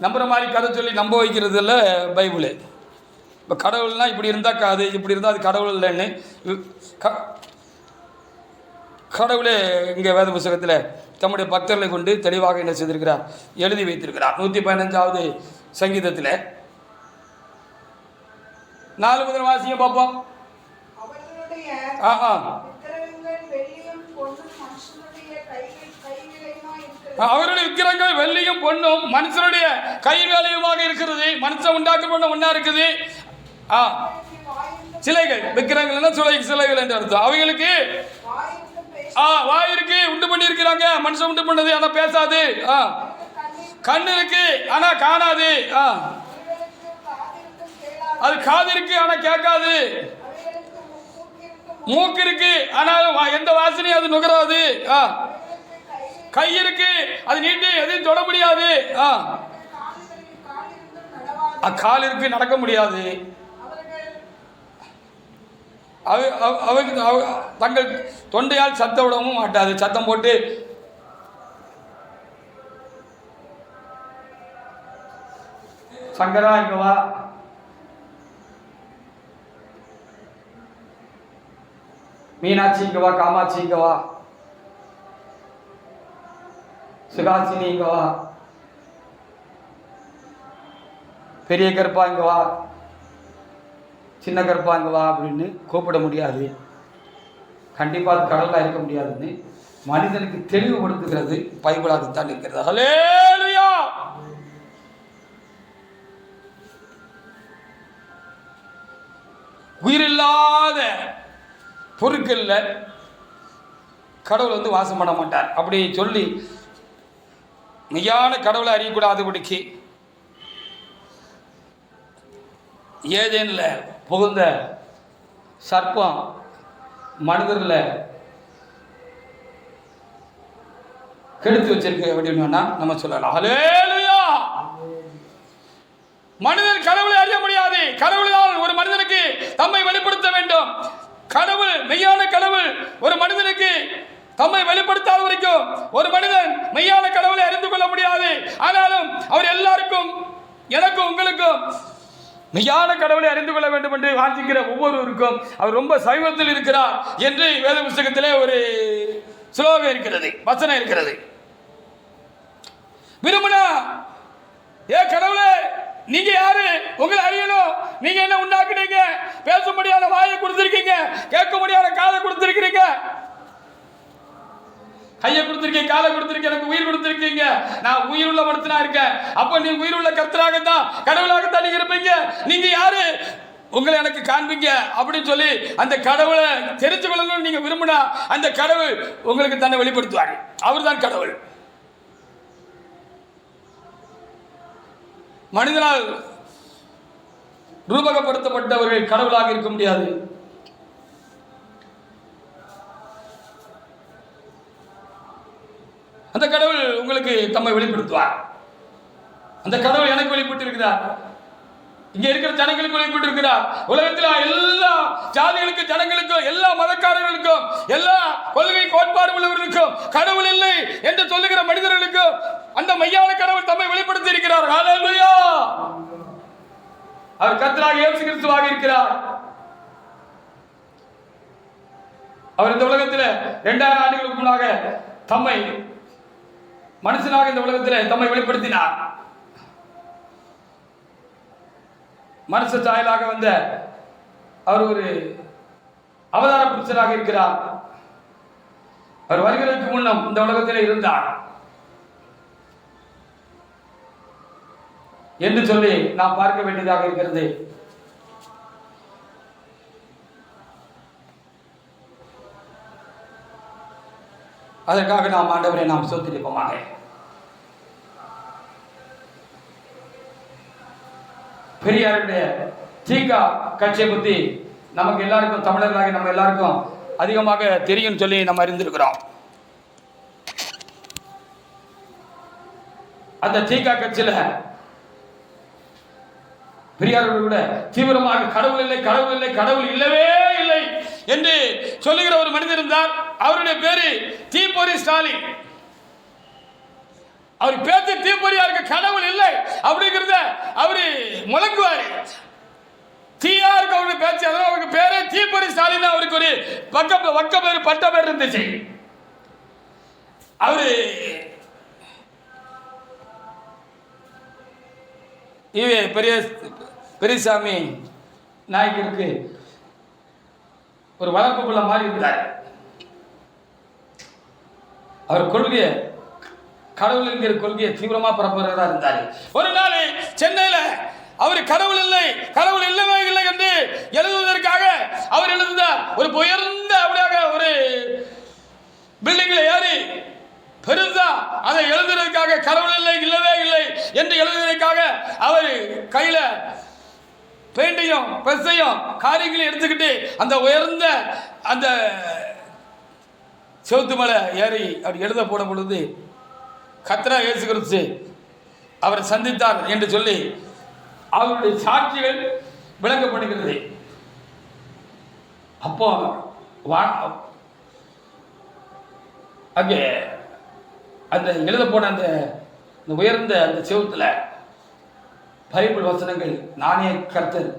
நம்புற மாதிரி கதை சொல்லி நம்ப வைக்கிறது இல்லை பைபிள். இப்போ கடவுள்னா இப்படி இருந்தால் அது இப்படி இருந்தால் அது கடவுள் இல்லைன்னு கடவுளே இங்கே வேத புத்தகத்தில் தம்முடைய பக்தர்களை கொண்டு தெளிவாக என்ன செய்திருக்கிறார், எழுதி வைத்திருக்கிறார். 115வது சங்கீதத்தில் 4 முதல் வாசிங்க பார்ப்போம். அவருடைய விக்கிரங்கள் வெள்ளியும் பொன்னும் மனுஷனுடைய கை வேலையுமாக இருக்கிறது. மனுஷன் உண்டாக்கப்பட்ட ஒன்றா இருக்குது. சிலைகள், விக்கிரங்கள் சிலைகள் என்று அர்த்தம். அவைகளுக்கு வாய் இருக்கு, உண்டு பண்ணி இருக்கிறாங்க. மனுஷன் உண்டு பண்ணது ஆனா பேசாது. கண் இருக்கு ஆனா காணாது. அது காது இருக்கு ஆனா கேட்காது. மூக்கு இருக்கு ஆனால் எந்த வாசனையும் அது நுகராது. கை இருக்கு, அது நீட்டி எதையும் தொட முடியாது. கால் இருக்கு, நடக்க முடியாது. தங்கள் தொண்டையால் சத்தம் விடவும் மாட்டாது. சத்தம் போட்டு சங்கரா இங்க வா, மீனாட்சி இங்க வா, காமாட்சி இங்க வா, சுகாசினி இங்க வா, பெரிய கருப்பா இங்க வா, சின்ன கருப்பா இங்க வா அப்படின்னு கூப்பிட முடியாது. கண்டிப்பாக அது கடவுளாக இருக்க முடியாதுன்னு மனிதனுக்கு தெளிவுபடுத்துகிறது பைபிளாகத்தான் இருக்கிறது. ஹல்லேலூயா. உயிரில்லாத பொருட்கள்ல கடவுள் வாசம் பண்ண மாட்டார் அப்படி சொல்லி மெய்யான கடவுளை அறியக்கூடாதபடிக்கு ஏதேனில் புகுந்த சர்ப்பம் மனிதர்களை கெடுத்து வச்சிருக்க வேண்டியதுன்னா நம்ம சொல்லலாம். ஹல்லேலூயா. மனிதன் கடவுளை அறிய முடியாது. கடவுள்தான் ஒரு மனிதனுக்கு தம்மை வெளிப்படுத்த வேண்டும். கடவுள், மெய்யான கடவுள் ஒரு மனிதனுக்கு தம்மை வெளிப்படுத்தாத வரைக்கும் ஒரு மனிதன் மெய்யான கடவுளை அறிந்து கொள்ள முடியாது. ஆனாலும் அவர் எல்லாருக்கும், எனக்கும் உங்களுக்கும் மெய்யான கடவுளை அறிந்து கொள்ள வேண்டும் என்று வாஞ்சிக்கிற ஒவ்வொருவருக்கும் அவர் ரொம்ப சைவத்தில் இருக்கிறார் என்று வேத புத்தகத்திலே ஒரு ஸ்லோகம் இருக்கிறது, வசனம் இருக்கிறது. விரும்பினா, ஏ கடவுளே நீங்க யாரு, உங்களை அறியணும், நீங்க என்ன உண்டாக்குனீங்க, பேச முடியாத வாயை கொடுத்திருக்கீங்க, கேட்க முடியாத காதை கொடுத்திருக்கிறீங்க, கையை கொடுத்திருக்கீங்க, காலை கொடுத்திருக்கீங்க, எனக்கு உயிர் கொடுத்திருக்கீங்க, நான் உயிர் உள்ள மனுஷனா இருக்கேன். அப்ப நீ உயிர் உள்ள கர்த்தராகத்தான், கடவுளாகத்தான் நீங்க இருப்பீங்க. நீங்க யாரு, உங்களை எனக்கு காண்பீங்க அப்படின்னு சொல்லி அந்த கடவுளை தெரிஞ்சு கொள்ளணும்னு நீங்க விரும்பினா அந்த கடவுள் உங்களுக்கு தன்னை வெளிப்படுத்துவார். அவர் தான் கடவுள். மனிதனால் ரூபகப்படுத்தப்பட்டவர்கள் கடவுளாக இருக்க முடியாது. அந்த கடவுள் உங்களுக்கு தம்மை வெளிப்படுத்துவார். அந்த கடவுள் எனக்கு வெளிப்பட்டு இருக்கிறார், இங்க இருக்கிற ஜனங்களுக்கு வெளிப்பட்டு இருக்கிறார். உலகத்தில் எல்லா ஜாதிகளுக்கும், ஜனங்களுக்கும், எல்லா மதக்காரர்களுக்கும், எல்லா கொள்கை கோட்பாடு உள்ளவர்களுக்கும் கடவுள் இல்லை என்று சொல்லுகிற மனிதர்களுக்கும் அந்த மையான கடவுள் தம்மை வெளிப்படுத்தி இருக்கிறார். ஹல்லேலூயா! அவர் கர்த்தராகிய இயேசு கிறிஸ்துவாக இருக்கிறார். அவர் இந்த உலகத்தில் 2000 ஆண்டுகளுக்கு முன்னாக தம்மை மனுஷனாக இந்த உலகத்தில் தம்மை வெளிப்படுத்தினார். மனுஷ சாயலாக வந்த அவர் ஒரு அவதார புருஷராக இருக்கிறார். அவர் வருகிறதுக்கு முன்னம் இந்த உலகத்தில் இருந்தார் என்று சொல்லி நாம் பார்க்க வேண்டியதாக இருக்கிறது. அதற்காக நாம் ஆண்டவரை நாம் ஸ்தோத்திரிப்போமாக. பெரியாருடைய தீகா கட்சியை பற்றி நமக்கு எல்லாருக்கும், தமிழர்களாக நம்ம எல்லாருக்கும் அதிகமாக தெரியும் சொல்லி நம்ம அறிந்திருக்கிறோம். அந்த தீகா கட்சியில பெரியாரோடு கூட தீவிரமாக கடவுள் இல்லை, கடவுள் இல்லை, கடவுள் இல்லவே இல்லை என்று சொல்லுகிற ஒரு மனிதர் இருந்தார். அவருடைய பேரு தீப்பொறி ஸ்டாலின். அவர் பேச்சு தீப்பொறியா இருக்க, கடவுள் இல்லை அப்படிங்கிறத அவரு முழங்குவாரு. தீயா இருக்க அவருடைய பேச்சு, அதனால அவருக்கு பேரே தீப்பொறி ஸ்டாலின். அவருக்கு ஒரு வக்க பேரு, பட்ட பேர் இருந்துச்சு. அவரு பெரியசாமி நாயக்கருக்கு ஒரு வளர்ப்பு பிள்ளை மாதிரி இருந்தார். அவர் கொள்கையை, கடவுள் என்கிற கொள்கையை தீவிரமா பரப்புகிறதா இருந்தார். ஒரு நாள் சென்னையில அவர் கடவுள் இல்லை, கடவுள் இல்லவே இல்லை என்று எழுதுவதற்காக அவர் எழுந்தார். ஒரு உயர்ந்த அப்படியாக ஒரு பில்டிங்ல ஏறி பெருசா அதை எழுதுறதுக்காக கடவுள் இல்லை, இல்லவே இல்லை என்று எழுதுவதற்காக அவர் கையில பெயிண்டையும் பெருசையும் காரியங்களையும் எடுத்துக்கிட்டு அந்த உயர்ந்த அந்த செவுத்து மலை ஏறி அப்படி எழுத போடும் பொழுது கர்த்தரா இயேசு கிறிஸ்து அவரை சந்தித்தார் என்று சொல்லி அவருடைய சாட்சிகள் விளங்கப்படுகிறது. அப்போ அங்கே அந்த எழுத போன அந்த உயர்ந்த அந்த செவுத்துல பைபிள் வசனங்கள், நானே கர்த்தர்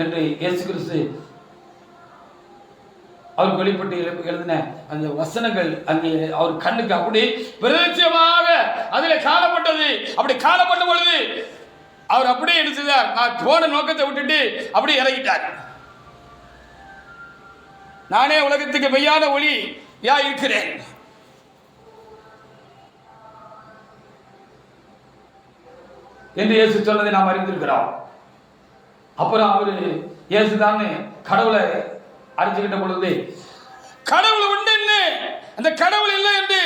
என்று இயேசு கிறிஸ்து அவருக்கு வெளிப்பட்டு எழுதின அந்த வசனங்கள் அங்கே அவர் கண்ணுக்கு அப்படி பிரத்யட்சமாக அதில் காணப்பட்டது. அப்படி காணப்பட்ட பொழுது அவர் அப்படியே என்ன செய்தார், நான் போன நோக்கத்தை விட்டுட்டு அப்படியே இறங்கிட்டார். நானே உலகத்துக்கு மெய்யான ஒளியா இருக்கிறேன். என்று இயேசு சொன்னதை நாம் அறிந்திருக்கிறோம். அப்புறம் அவரு இயேசுதான் கடவுளை அறிஞ்சுக்கிட்ட பொழுது கடவுள் உண்டு, அந்த கடவுள் இல்லை என்று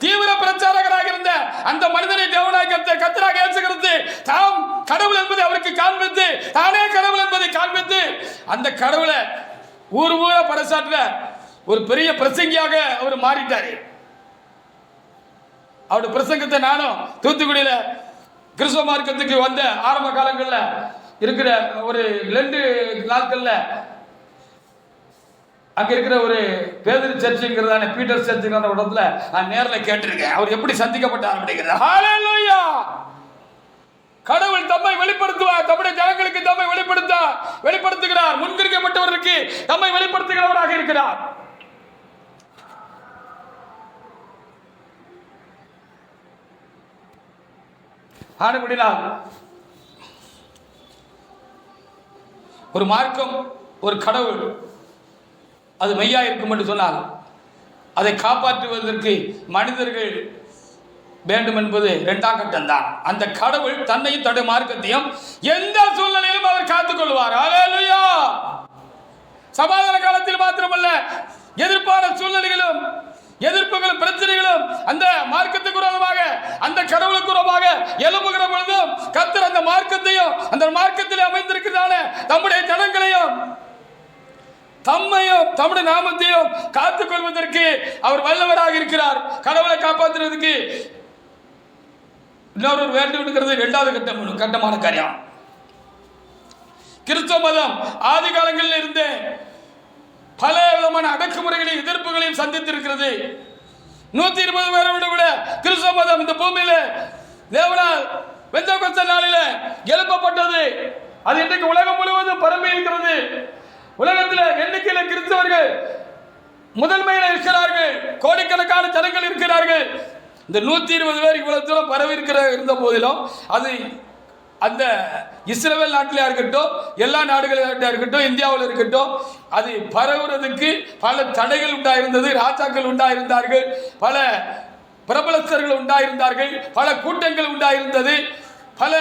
தீவிர பிரச்சாரகராக இருந்த அந்த மனிதனை தேவனாக கர்த்தராக இயேசு கிறிஸ்து தாம் கடவுள் என்பதை அவருக்கு காண்பித்து, தானே கடவுள் என்பதை காண்பித்து அந்த கடவுளை ஊர் ஊர பறைசாற்ற ஒரு பெரிய பிரசங்கியாக அவர் மாறிட்டாரு. அவருடைய பிரசங்கத்தை நானும் தூத்துக்குடியில கிறிஸ்தவ மார்க்கத்துக்கு வந்த ஆரம்ப காலங்களில் இருக்கிற ஒரு 2 நாட்கள்ல அங்க இருக்கிற ஒரு பேதுரு சர்ச்சுங்கிறதான பீட்டர் சர்ச்சுங்கிற இடத்துல நான் நேரில் கேட்டிருக்கேன் அவர் எப்படி சந்திக்கப்பட்டார் அப்படிங்கிறது. ஹல்லேலூயா! கடவுள் தம்மை வெளிப்படுத்துவார், தம்முடைய ஜனங்களுக்கு தம்மை வெளிப்படுத்துகிறார். முன்குறிக்கப்பட்டவர்களுக்கு தம்மை வெளிப்படுத்துகிறவராக இருக்கிறார். ஆனபடினால் ஒரு மார்க்கம், ஒரு கடவுள் அது மெய்யா இருக்கும் என்று சொன்னால் அதை காப்பாற்றுவதற்கு மனிதர்கள் வேண்டும் என்பது இரண்டாம் கட்டம் தான். அந்த கடவுள் தன்னையும் தன்னுடைய மார்க்கத்தையும் எந்த சூழ்நிலையிலும் அவர் காத்துக் கொள்வார். அல்லேலூயா. சமாதான காலத்தில் மாத்திரமல்ல, எதிர்ப்பான சூழ்நிலைகளும் எதிர்ப்புகளும் பிரச்சனைகளும் அந்த மார்க்கத்துக்கு விரோதமாக அந்த கடவுளுக்கு விரோதமாக எழுப்புகிற பொழுதும் கர்த்தர் அந்த மார்க்கத்தையும் அந்த மார்க்கத்திலே அமைந்திருக்கிறதான நம்முடைய ஜனங்களையும் தம்மையும் தம்முடைய நாமத்தையும் காத்துக் கொள்வதற்கு அவர் வல்லவராக இருக்கிறார். கடவுளை காப்பாற்றுவதற்கு இன்னொரு வேண்டும் இருக்கிறது இரண்டாவது கட்டமான காரியம். கிறிஸ்தவ மதம் ஆதி காலங்களில் இருந்தே பல விதமான அடக்குமுறைகளையும் எதிர்ப்புகளையும் சந்தித்திருக்கிறது. 120 பேரோடு கூட கிறிஸ்தவ மதம் இந்த பூமியில தேவனால் பெந்தெகோஸ்தே நாளில எழுப்பப்பட்டது. அது இன்றைக்கு உலகம் முழுவதும் பரம்பி இருக்கிறது. உலகத்தில் எண்ணிக்கையில் கிறிஸ்தவர்கள் முதன்மையில் இருக்கிறார்கள். கோடிக்கணக்கான ஜனங்கள் இருக்கிறார்கள். இந்த 120 பேர் இவ்வளவு தூரம் பரவி இருந்த போதிலும் அது அந்த இஸ்ரேல் நாட்டிலே இருக்கட்டும், எல்லா நாடுகளில் இருக்கட்டும், இந்தியாவில் இருக்கட்டும், அது பரவுறதுக்கு பல தடைகள் உண்டாயிருந்தது. ராஜாக்கள் உண்டாயிருந்தார்கள், பல பிரபலஸ்தர்கள் உண்டாயிருந்தார்கள், பல கூட்டங்கள் உண்டாயிருந்தது, பல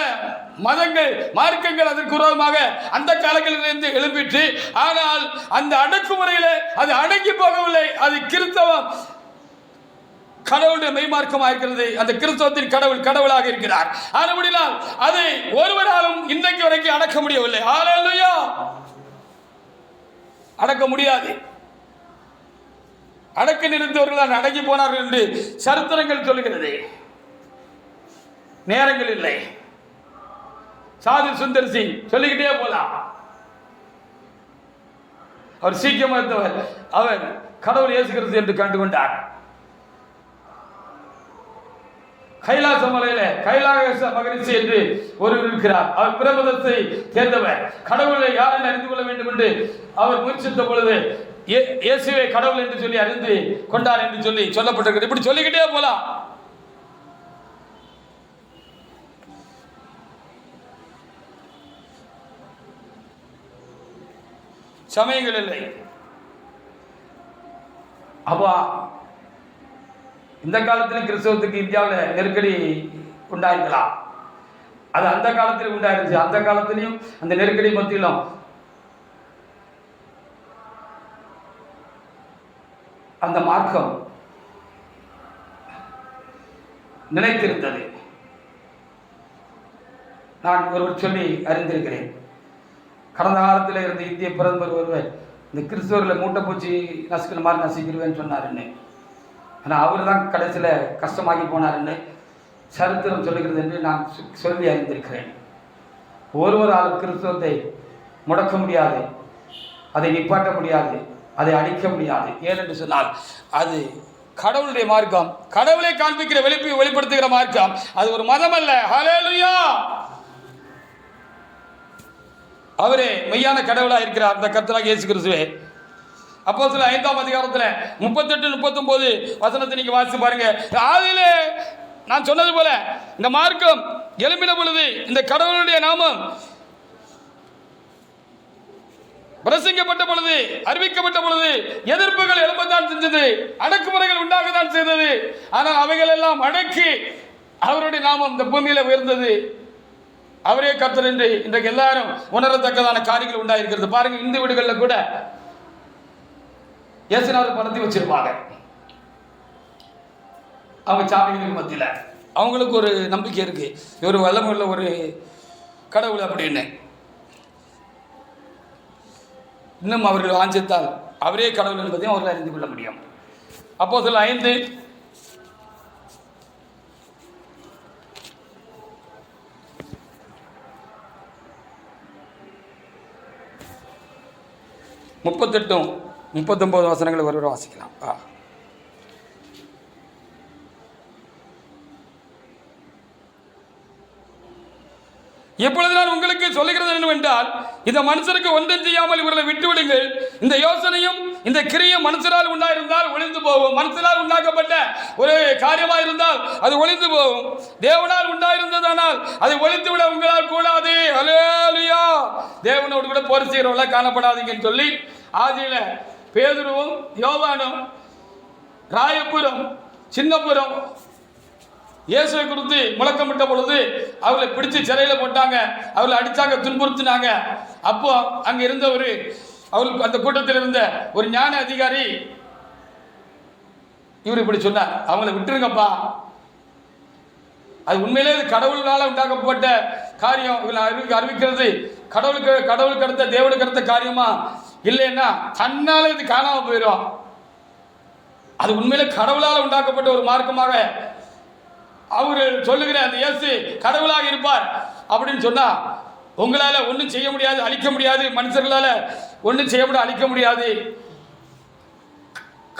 மதங்கள் மார்க்கங்கள் அதற்கு விரோதமாக அந்த காலங்களிலிருந்து எழும்பிற்று. ஆனால் அந்த அடக்குமுறையில் அது அடங்கி போகவில்லை. அது கிறிஸ்தவம் கடவுளுடைய மெய்மார்க்கமாக இருக்கிறது. அந்த கிறிஸ்தவத்தின் கடவுள் கடவுளாக இருக்கிறார். ஆனபடியால் அதை ஒருவராலும் இன்றைக்கு வரைக்கும் அடக்க முடியவில்லை. ஹல்லேலூயா. அடக்க முடியாது. அடக்க நிறுத்தவர்கள் தான் அடங்கி போனார்கள் என்று சரித்திரங்கள் சொல்கிறது. நேரங்கள் இல்லை. சாது சுந்தர் சிங் சொல்லிக்கிட்டே போலாம். அவர் சீக்கிய மதத்தவர். அவர் கடவுள் இயேசு கிறிஸ்து என்று கண்டுகொண்டார். கைலாச மலையில கைலாச மகரிஷி என்று ஒருவர் இருக்கிறார். அவர் பிரபதத்தை சேர்ந்தவர். கடவுளை யார் என்று அறிந்து கொள்ள வேண்டும் என்று அவர் முயற்சித்த பொழுது இயேசுவை கடவுள் என்று சொல்லி அறிந்து கொண்டார் என்று சொல்லி சொல்லப்பட்டிருக்கிறது. இப்படி சொல்லிக்கிட்டே போலாம். சமயங்கள் இல்லை. அப்பா இந்த காலத்திலும் கிறிஸ்தவத்துக்கு இந்தியாவில் நெருக்கடி உண்டாயிருக்கலாம். அது அந்த காலத்திலும் உண்டாயிருச்சு. அந்த காலத்திலையும் அந்த நெருக்கடி மத்தியிலும் அந்த மார்க்கம் நிலைத்திருந்தது. நான் ஒருவர் சொல்லி அறிந்திருக்கிறேன். கடந்த காலத்தில் இருந்த இந்திய பிரதமர் ஒருவர் இந்த கிறிஸ்தவர்களை மூட்டை பூச்சி நசுக்கிற மாதிரி நசுக்கிடுவேன்னு சொன்னாருன்னு. ஆனால் அவர் தான் கடைசியில் கஷ்டமாகி போனாருன்னு சரித்திரம் சொல்லுகிறது என்று நான் சொல்லி அறிந்திருக்கிறேன். ஒருவரால் கிறிஸ்தவத்தை முடக்க முடியாது, அதை நிப்பாட்ட முடியாது, அதை அழிக்க முடியாது. ஏனென்று சொன்னால் அது கடவுளுடைய மார்க்கம், கடவுளை காண்பிக்கிற வெளிப்படுத்துகிற மார்க்கம். அது ஒரு மதம் அல்ல. ஹல்லேலூயா. அவரே மெய்யான கடவுளாக இருக்கிறார். அந்த கர்த்தராகிய இயேசு கிறிஸ்துவே. அப்போஸ்தலர் 5ஆம் அதிகாரத்தில் 38-39 வசனத்தை நீங்க வாசித்து பாருங்க. ஆதியிலே நான் சொன்னது போல இந்த மார்க்கம் எழும்பின பொழுது, இந்த கடவுளுடைய நாமம் பிரசங்கப்பட்ட பொழுது, அறிவிக்கப்பட்ட பொழுது எதிர்ப்புகள் எழும்பத்தான் செஞ்சது, அடக்குமுறைகள் உண்டாகத்தான் செய்தது. ஆனால் அவைகள் எல்லாம் அடக்கி அவருடைய நாமம் இந்த பூமியில உயர்ந்தது. அவரே கர்த்தர் என்று இன்றைக்கு எல்லாரும் உணரத்தக்கதான காரியங்கள் உண்டாயிருக்கிறது. பாருங்க, இந்து வீடுகளில் கூட இயேசுநாதர் படத்தை வச்சிருப்பாங்க. அவங்க சாமிகளுக்கு மத்தியில் அவங்களுக்கு ஒரு நம்பிக்கை இருக்கு, ஒரு வல்லமுள்ள ஒரு கடவுள் அப்படின்னு. இன்னும் அவர்கள் வாஞ்சித்தால் அவரே கடவுள் என்பதையும் அவர்கள் அறிந்து கொள்ள முடியும். அப்போஸ்தலர் 5:38-39 வசனங்களை ஒருவர் வாசிக்கலாம். எப்பொழுது நான் உங்களுக்கு சொல்லுகிறது என்னவென்றால், இந்த மனுஷருக்கு ஒன்றும் செய்யாமல் இவர்களை விட்டுவிடுங்கள். இந்த யோசனையும் இந்த கிரியும் மனுஷரால் உண்டாயிருந்தால் ஒளிந்து போகும். மனுஷரால் உண்டாக்கப்பட்ட ஒரு காரியமாக இருந்தால் அது ஒளிந்து போகும். தேவனால் உண்டாயிருந்ததானால் அதை ஒளித்து விட உங்களால் கூடாது. ஹல்லேலூயா. தேவனோடு கூட போர் செய்கிறவர்களாக காணப்படாதீங்கன்னு சொல்லி ஆதியில பேதுருவும் யோவானும் ராயபுரம், சின்னபுரம் இயேசுவை குறித்து முழக்கமிட்ட பொழுது அவர்களை பிடிச்சு சிறையில் போட்டாங்க, அவர்களை அடித்தாங்க, துன்புறுத்தினாங்க. அப்போ அங்கே இருந்த அவருக்கு அந்த கூட்டத்தில் இருந்த ஒரு ஞான அதிகாரி இவர் இப்படி சொன்னார், அவங்கள விட்டுருங்கப்பா, அது உண்மையிலே கடவுளால் உண்டாக்கப்பட்ட காரியம், இவங்களை அறிவிக்கிறது கடவுளுக்கு அடுத்த தேவனுக்கு அடுத்த காரியமா இல்லைன்னா தன்னால இது காணாமல் போயிடும். அது உண்மையிலே கடவுளால் உண்டாக்கப்பட்ட ஒரு மார்க்கமாக அவர் சொல்லுகிற அந்த இயேசு கடவுளாக இருப்பார் அப்படின்னு சொன்னா உங்களால் ஒன்றும் செய்ய முடியாது, அழிக்க முடியாது. மனுஷர்களால் ஒன்றும் செய்ய முடியாது, அழிக்க முடியாது.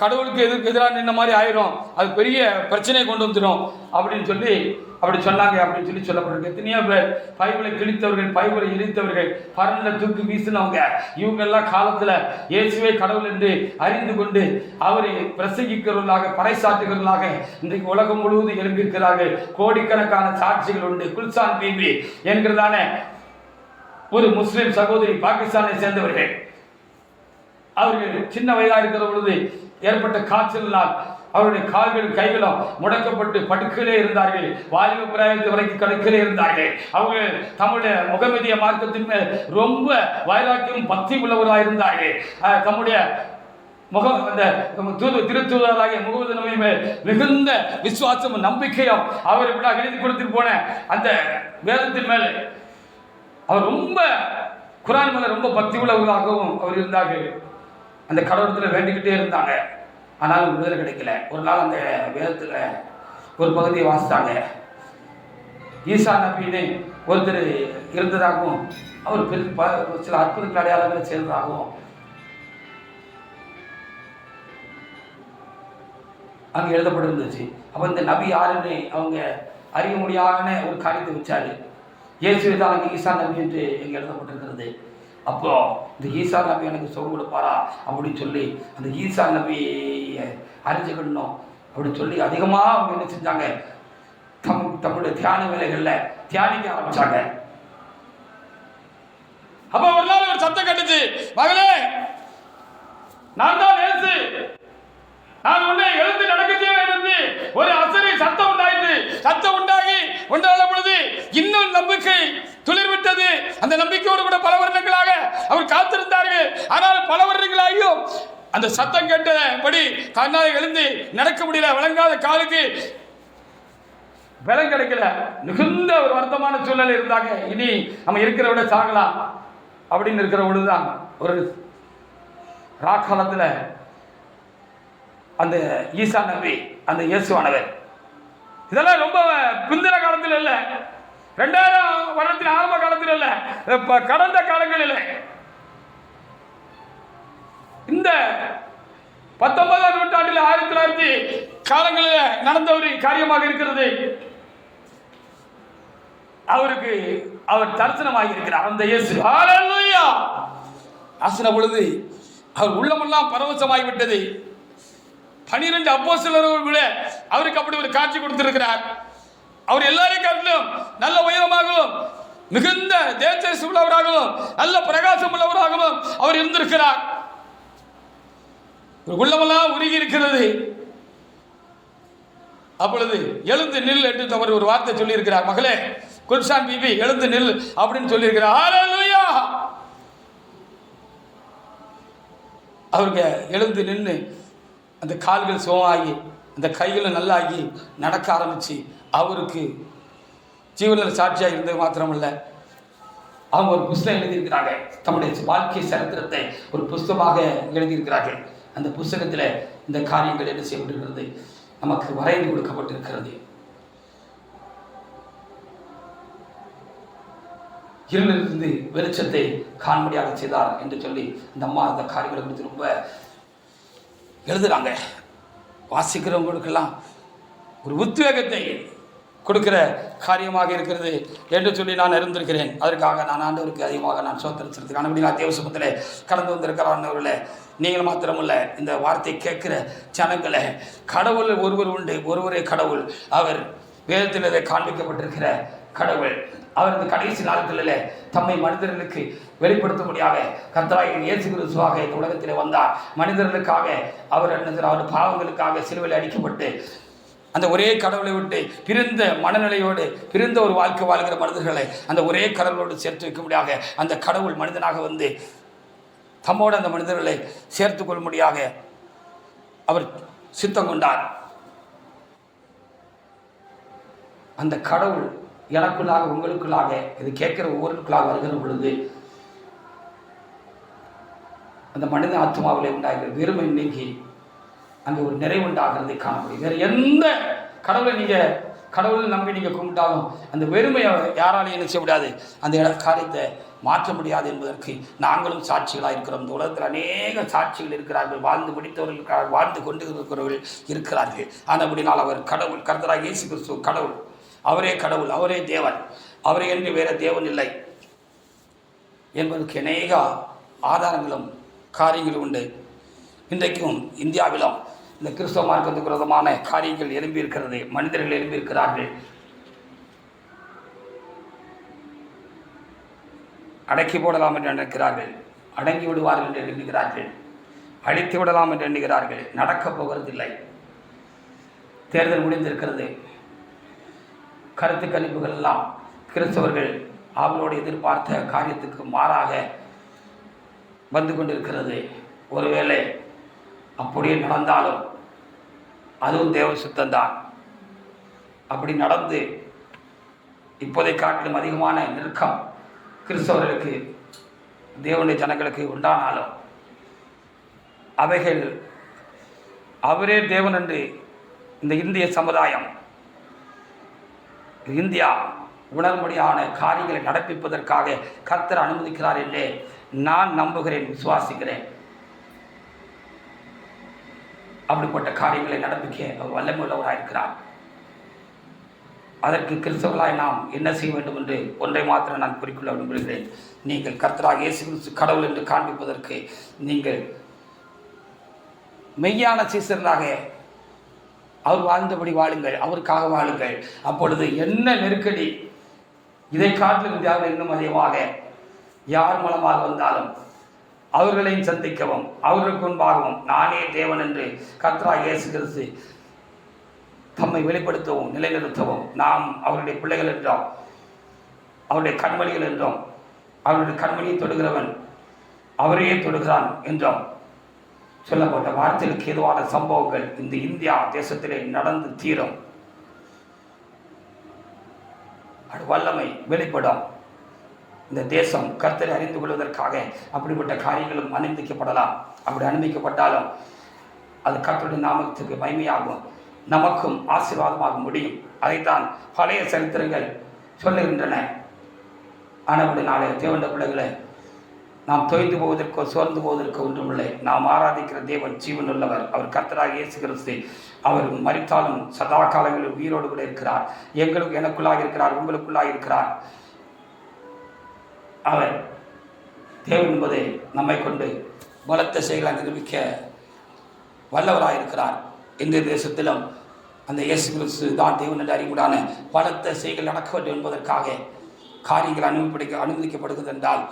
கடவுளுக்கு எதிராக நின்ன மாதிரி ஆயிரும், அது பெரிய பிரச்சனையை கொண்டு வந்துடும் அப்படின்னு சொல்லி அப்படி சொன்னாங்க அப்படின்னு சொல்லி சொல்லப்பட்டிருக்கு. எத்தனையோ பேர் பைபிளை கிழித்தவர்கள், பைபிளை இழித்தவர்கள், பரண்ட தூக்கி வீசினவங்க, இவங்கெல்லாம் காலத்தில் இயேசுவே கடவுள் என்று அறிந்து கொண்டு அவரை பிரசங்கிக்கிறவர்களாக, பறைசாற்றுகிறவர்களாக இன்றைக்கு உலகம் முழுவதும் எழும்பியிருக்கிறார்கள். கோடிக்கணக்கான சாட்சிகள் உண்டு. குல்சான் பீபி என்கிறதான ஒரு முஸ்லிம் சகோதரி, பாகிஸ்தானை சேர்ந்தவர்கள், அவர்கள் சின்ன வயதாக இருக்கிற பொழுது ஏற்பட்ட காய்ச்சலினால் அவருடைய கால்களும் கைகளும் முடக்கப்பட்டு படுக்கையிலே இருந்தார்கள். வாலிப பிராயத்து வரைக்கும் கடுக்கிலே இருந்தார்கள். அவங்க தம்முடைய முகமதிய மார்க்கத்தின் மேல் ரொம்ப வைராக்கியம், பக்தி உள்ளவராக இருந்தார்கள். தம்முடைய திருத்தூதராகிய முகமது நபி மேல் மிகுந்த விசுவாசமும் நம்பிக்கையும் அவர் எழுதி கொடுத்துட்டு போன அந்த வேதத்தின் மேல் அவர் ரொம்ப குர்ஆன் மேல ரொம்ப பக்தி உள்ளவர்களாகவும் அவர் இருந்தார்கள். அந்த கடவுளத்தில் வேண்டிக்கிட்டே இருந்தாங்க. ஆனாலும் விடுதலை கிடைக்கல. ஒரு நாள் அந்த வேதத்தில் ஒரு பகுதியை வாசித்தாங்க. ஈசா நபின்னு ஒருத்தர் இருந்ததாகவும் அவர் சில அற்புதங்கள் அடையாளங்களை சேர்ந்ததாகவும் அங்கே எழுதப்பட்டிருந்துச்சு. அப்போ இந்த நபி யாருன்னு அவங்க அறிய முடியாத ஒரு காரியத்தை வச்சாரு. இயேசுவை தான் அங்கே ஈசா நபி என்று இங்கே எழுதப்பட்டிருக்கிறது. அப்போ இந்த ஈசா நபி எனக்கு சொல்ல கொடுப்பாரா அப்படின்னு சொல்லி அந்த ஈசா நபியை அறிஞ்சுக்கணும் அப்படின்னு சொல்லி அதிகமாக அவங்க என்ன செஞ்சாங்க, தம்முடைய தியான வேலைகளில் தியானிக்க ஆரம்பிச்சாங்க. அப்போ ஒரு நாள் ஒரு சத்தம் கட்டுச்சு, மகளே நான் தான் இயேசு, நான் உன்னை எழுந்து நடக்கத்தே இருந்து ஒரு அசரி சத்தம் உண்டாயிற்று. சத்தம் உண்டான பொழுது இன்னும் நம்பிக்கை துளிர்விட்டது. அந்த நம்பிக்கையோடு கூட பல வருடங்களாக அவர் காத்திருந்தார்கள். ஆனால் பல வருடங்களாகியும் அந்த சத்தம் கேட்டபடி தன்னால் எழுந்து நடக்க முடியல. வழங்காத காலுக்கு பலம் கிடைக்கல. மிகுந்த ஒரு வருத்தமான சூழ்நிலை இருந்தாங்க. இனி நம்ம இருக்கிற விட சாகலாம் அப்படின்னு இருக்கிற பொழுதுதான் ஒரு ராக்காலத்தில் அந்த ஈசா நபி, அந்த இயேசுவானவர், இதெல்லாம் ரொம்ப பிந்தின காலத்தில் இல்லை, 2000 வருடத்தில் ஆரம்ப காலத்தில் இல்லை, கடந்த காலங்களில் இந்த 19ஆம் நூற்றாண்டில் 1900 காலங்களில் நடந்த ஒரு காரியமாக இருக்கிறது. அவருக்கு அவர் தரிசனமாகி இருக்கிறார் அந்த இயேசு. ஹல்லேலூயா! ஆசின பொழுது அவர் உள்ளமெல்லாம் பரவசமாகிவிட்டது. 12 அப்போஸ்தலர்கள் கூட அவருக்கு அப்படி ஒரு காட்சி கொடுத்திருக்கிறார். அவர் எல்லாரையும் காட்டிலும் நல்ல உயரமாகவும் மிகுந்த தேஜஸ் உள்ளவராகவும் நல்ல பிரகாசம் உள்ளவராகவும் அவர் இருந்திருக்கிறார். உள்ளமெல்லாம் உருகி இருக்கிறது. அப்பொழுது எழுந்து நில் என்று அவர் ஒரு வார்த்தை சொல்லி இருக்கிறார். மகளே குல்சான் பீபி எழுந்து நில் அப்படின்னு சொல்லி இருக்கிறார். ஹல்லேலூயா! அவருக்கு எழுந்து நின்று அந்த கால்கள் சுகமாகி அந்த கைகளை நல்லாகி நடக்க ஆரம்பிச்சு அவருக்கு ஜீவனில் சாட்சியாக இருந்தது மாத்திரமல்ல, அவங்க ஒரு புஸ்தகம் எழுதியிருக்கிறாங்க. தம்முடைய வாழ்க்கை சரித்திரத்தை ஒரு புஸ்தகமாக எழுதியிருக்கிறார்கள். அந்த புஸ்தகத்தில் இந்த காரியங்கள் என்ன செய்யப்பட்டிருக்கிறது, நமக்கு வரைந்து கொடுக்கப்பட்டிருக்கிறது. இருளிலிருந்து வெளிச்சத்தை காண்படியாக செய்தார் என்று சொல்லி இந்த அம்மா அந்த காரியங்களை குறித்து ரொம்ப எழுதுறாங்க. வாசிக்கிறவங்களுக்கெல்லாம் ஒரு உத்வேகத்தை கொடுக்கிற காரியமாக இருக்கிறது என்று சொல்லி நான் இருந்திருக்கிறேன். அதற்காக நான் ஆண்டவருக்கு அதிகமாக நான் சோத்திரிச்சிருக்கேன். அப்படி நான் தேவசபத்தில் கடந்து வந்திருக்கிறார்னவர்களே, நீங்கள் மாத்திரமல்ல, இந்த வார்த்தை கேட்கிற ஜனங்களை, கடவுள் ஒருவர் உண்டு, ஒருவரே கடவுள். அவர் வேதத்தில் காண்பிக்கப்பட்டிருக்கிற கடவுள். அவரது கடைசி நாட்களில் தம்மை மனிதர்களுக்கு வெளிப்படுத்தும்படியாக கர்த்தராகிய இயேசு கிறிஸ்துவாக இந்த உலகத்திலே வந்தார். மனிதர்களுக்காக அவர் அவர் பாவங்களுக்காக சிலுவையில் அடிக்கப்பட்டு அந்த ஒரே கடவுளை விட்டு பிரிந்த மனநிலையோடு பிரிந்த ஒரு வாழ்க்கை வாழ்கிற மனிதர்களை அந்த ஒரே கடவுளோடு சேர்த்து வைக்கும்படியாக அந்த கடவுள் மனிதனாக வந்து தம்மோடு அந்த மனிதர்களை சேர்த்து கொள்ளும்படியாக அவர் சித்தம் கொண்டார். அந்த கடவுள் எனக்குள்ளாக உங்களுக்குள்ளாக இது கேட்கிற ஒவ்வொருக்குள்ளாக வருகிற பொழுது அந்த மனித ஆத்மாவில் உண்டாகிற வெறுமை நீங்கி அங்கே ஒரு நிறைவுண்டாகிறதை காண முடியும். வேறு எந்த கடவுளை நீங்கள் கடவுளை நம்பி நீங்கள் கும்பிட்டாலும் அந்த வெறுமையை யாராலையும் என்ன செய்ய முடியாது, அந்த காரியத்தை மாற்ற முடியாது என்பதற்கு நாங்களும் சாட்சிகளாக இருக்கிறோம். இந்த உலகத்தில் அநேக சாட்சிகள் இருக்கிறார்கள், வாழ்ந்து முடித்தவர்கள், வாழ்ந்து கொண்டு இருக்கிறவர்கள் இருக்கிறார்கள். ஆனபடினால் அவர் கடவுள், கர்த்தராகிய இயேசு கிறிஸ்து கடவுள், அவரே கடவுள், அவரே தேவன், அவரே என்று வேறு தேவன் இல்லை என்பதற்கு அநேக ஆதாரங்களும் காரியங்களும் உண்டு. இன்றைக்கும் இந்தியாவிலும் இந்த கிறிஸ்தவ மார்க்கத்துக்கு விரோதமான காரியங்கள் எழும்பியிருக்கிறது. மனிதர்கள் எழும்பியிருக்கிறார்கள். அடக்கி போடலாம் என்று நினைக்கிறார்கள், அடங்கி விடுவார்கள் என்று எண்ணுகிறார்கள், அழித்து விடலாம் என்று எண்ணுகிறார்கள். நடக்கப் போகிறதில்லை. தேர்தல் முடிந்திருக்கிறது. கருத்து கணிப்புகள் எல்லாம் கிறிஸ்தவர்கள் அவர்களோடு எதிர்பார்த்த காரியத்துக்கு மாறாக வந்து கொண்டிருக்கிறது. ஒருவேளை அப்படியே நடந்தாலும் அதுவும் தேவ சுத்தம்தான். அப்படி நடந்து இப்போதை காட்டிலும் அதிகமான நெருக்கம் கிறிஸ்தவர்களுக்கு தேவனுடைய ஜனங்களுக்கு உண்டானாலும் அவைகள் அவரே தேவன் என்று இந்த இந்திய சமுதாயம், இந்தியா உணர்மொழியான காரியங்களை நடப்பிப்பதற்காக கர்த்தர் அனுமதிக்கிறார் என்றே நான் நம்புகிறேன், விசுவாசிக்கிறேன். அப்படிப்பட்ட காரியங்களை நடப்பிக்க அவர் வல்லமையுள்ளவராக இருக்கிறார். அதற்கு கிறிஸ்தவர்களாய் நாம் என்ன செய்ய வேண்டும் என்று ஒன்றை மாத்திரம் நான் குறிக்கொள்ள விரும்புகிறேன். நீங்கள் கர்த்தராகிய இயேசு கிறிஸ்து கடவுள் என்று காண்பிப்பதற்கு நீங்கள் மெய்யான சீசர்களாக அவர் வாழ்ந்தபடி வாழுங்கள், அவருக்காக வாழுங்கள். அப்பொழுது என்ன நெருக்கடி இதை காட்டிலும் இந்தியாவில் இன்னும் அதிகமாக யார் மூலமாக வந்தாலும் அவர்களையும் சந்திக்கவும் அவர்களுக்கு முன்பாகவும் நானே தேவன் என்று கர்த்தராகிய இயேசு கிறிஸ்து தம்மை வெளிப்படுத்தவும் நிலைநிறுத்தவும் நாம் அவருடைய பிள்ளைகள் என்றோம், அவருடைய கண்மணிகள் என்றோம், அவருடைய கண்மணியை தொடுகிறவன் அவரையே தொடுகிறான் என்றோம் சொல்லப்பட்ட வார்த்தைகளுக்கு ஏதுவான சம்பவங்கள் இந்த இந்தியா தேசத்திலே நடந்து தீரும். அது வல்லமை வெளிப்படும். இந்த தேசம் கர்த்தரை அறிந்து கொள்வதற்காக அப்படிப்பட்ட காரியங்களும் அனுமதிக்கப்படலாம். அப்படி அனுமதிக்கப்பட்டாலும் அது கர்த்தருடைய நாமத்துக்கு மகிமையாகும், நமக்கும் ஆசீர்வாதமாக முடியும். அதைத்தான் பழைய சரித்திரங்கள் சொல்லுகின்றன. ஆனபடி நாளை தேவனுடைய பிள்ளைகளை நாம் தொய்ந்து போவதற்கோ சோர்ந்து போவதற்கோ ஒன்றுமில்லை. நாம் ஆராதிக்கிற தேவன் ஜீவன் உள்ளவர். அவர் கர்த்தராகிய இயேசு கிறிஸ்து. அவர் மரித்தாலும் சதா காலங்களில் உயிரோடு கூட இருக்கிறார். எனக்குள்ளாக இருக்கிறார், உங்களுக்குள்ளாக இருக்கிறார். அவர் தேவன் என்பதை நம்மை கொண்டு பலத்த செயலை நிரூபிக்க வல்லவராக இருக்கிறார். இந்த தேசத்திலும் அந்த இயேசு கிறிஸ்து தான் தேவன் என்று அறிவுடான பலத்த செயல்கள் நடக்க வேண்டும் என்பதற்காக காரியங்கள் அனுமதிக்கப்படுகிறது என்றால்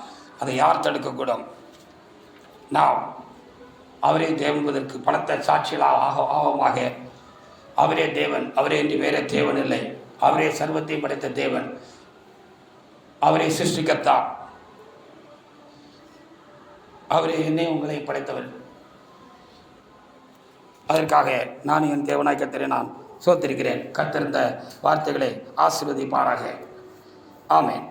அதை யார் தடுக்கக்கூடும்? நாம் அவரே தேவன் என்பதற்கு பலத்த சாட்சிகளாக ஆவமாக அவரே தேவன், அவரே என்று வேறே தேவன் இல்லை. அவரே சர்வத்தையும் படைத்த தேவன், அவரே சிருஷ்டிக்கத்தான், அவரே என்னை உங்களை படைத்தவர். அதற்காக நான் என் தேவனாய் கர்த்தரை நான் சோத்திருக்கிறேன். கர்த்தர் இந்த வார்த்தைகளை ஆசீர்வதிப்பாராக. ஆமென்.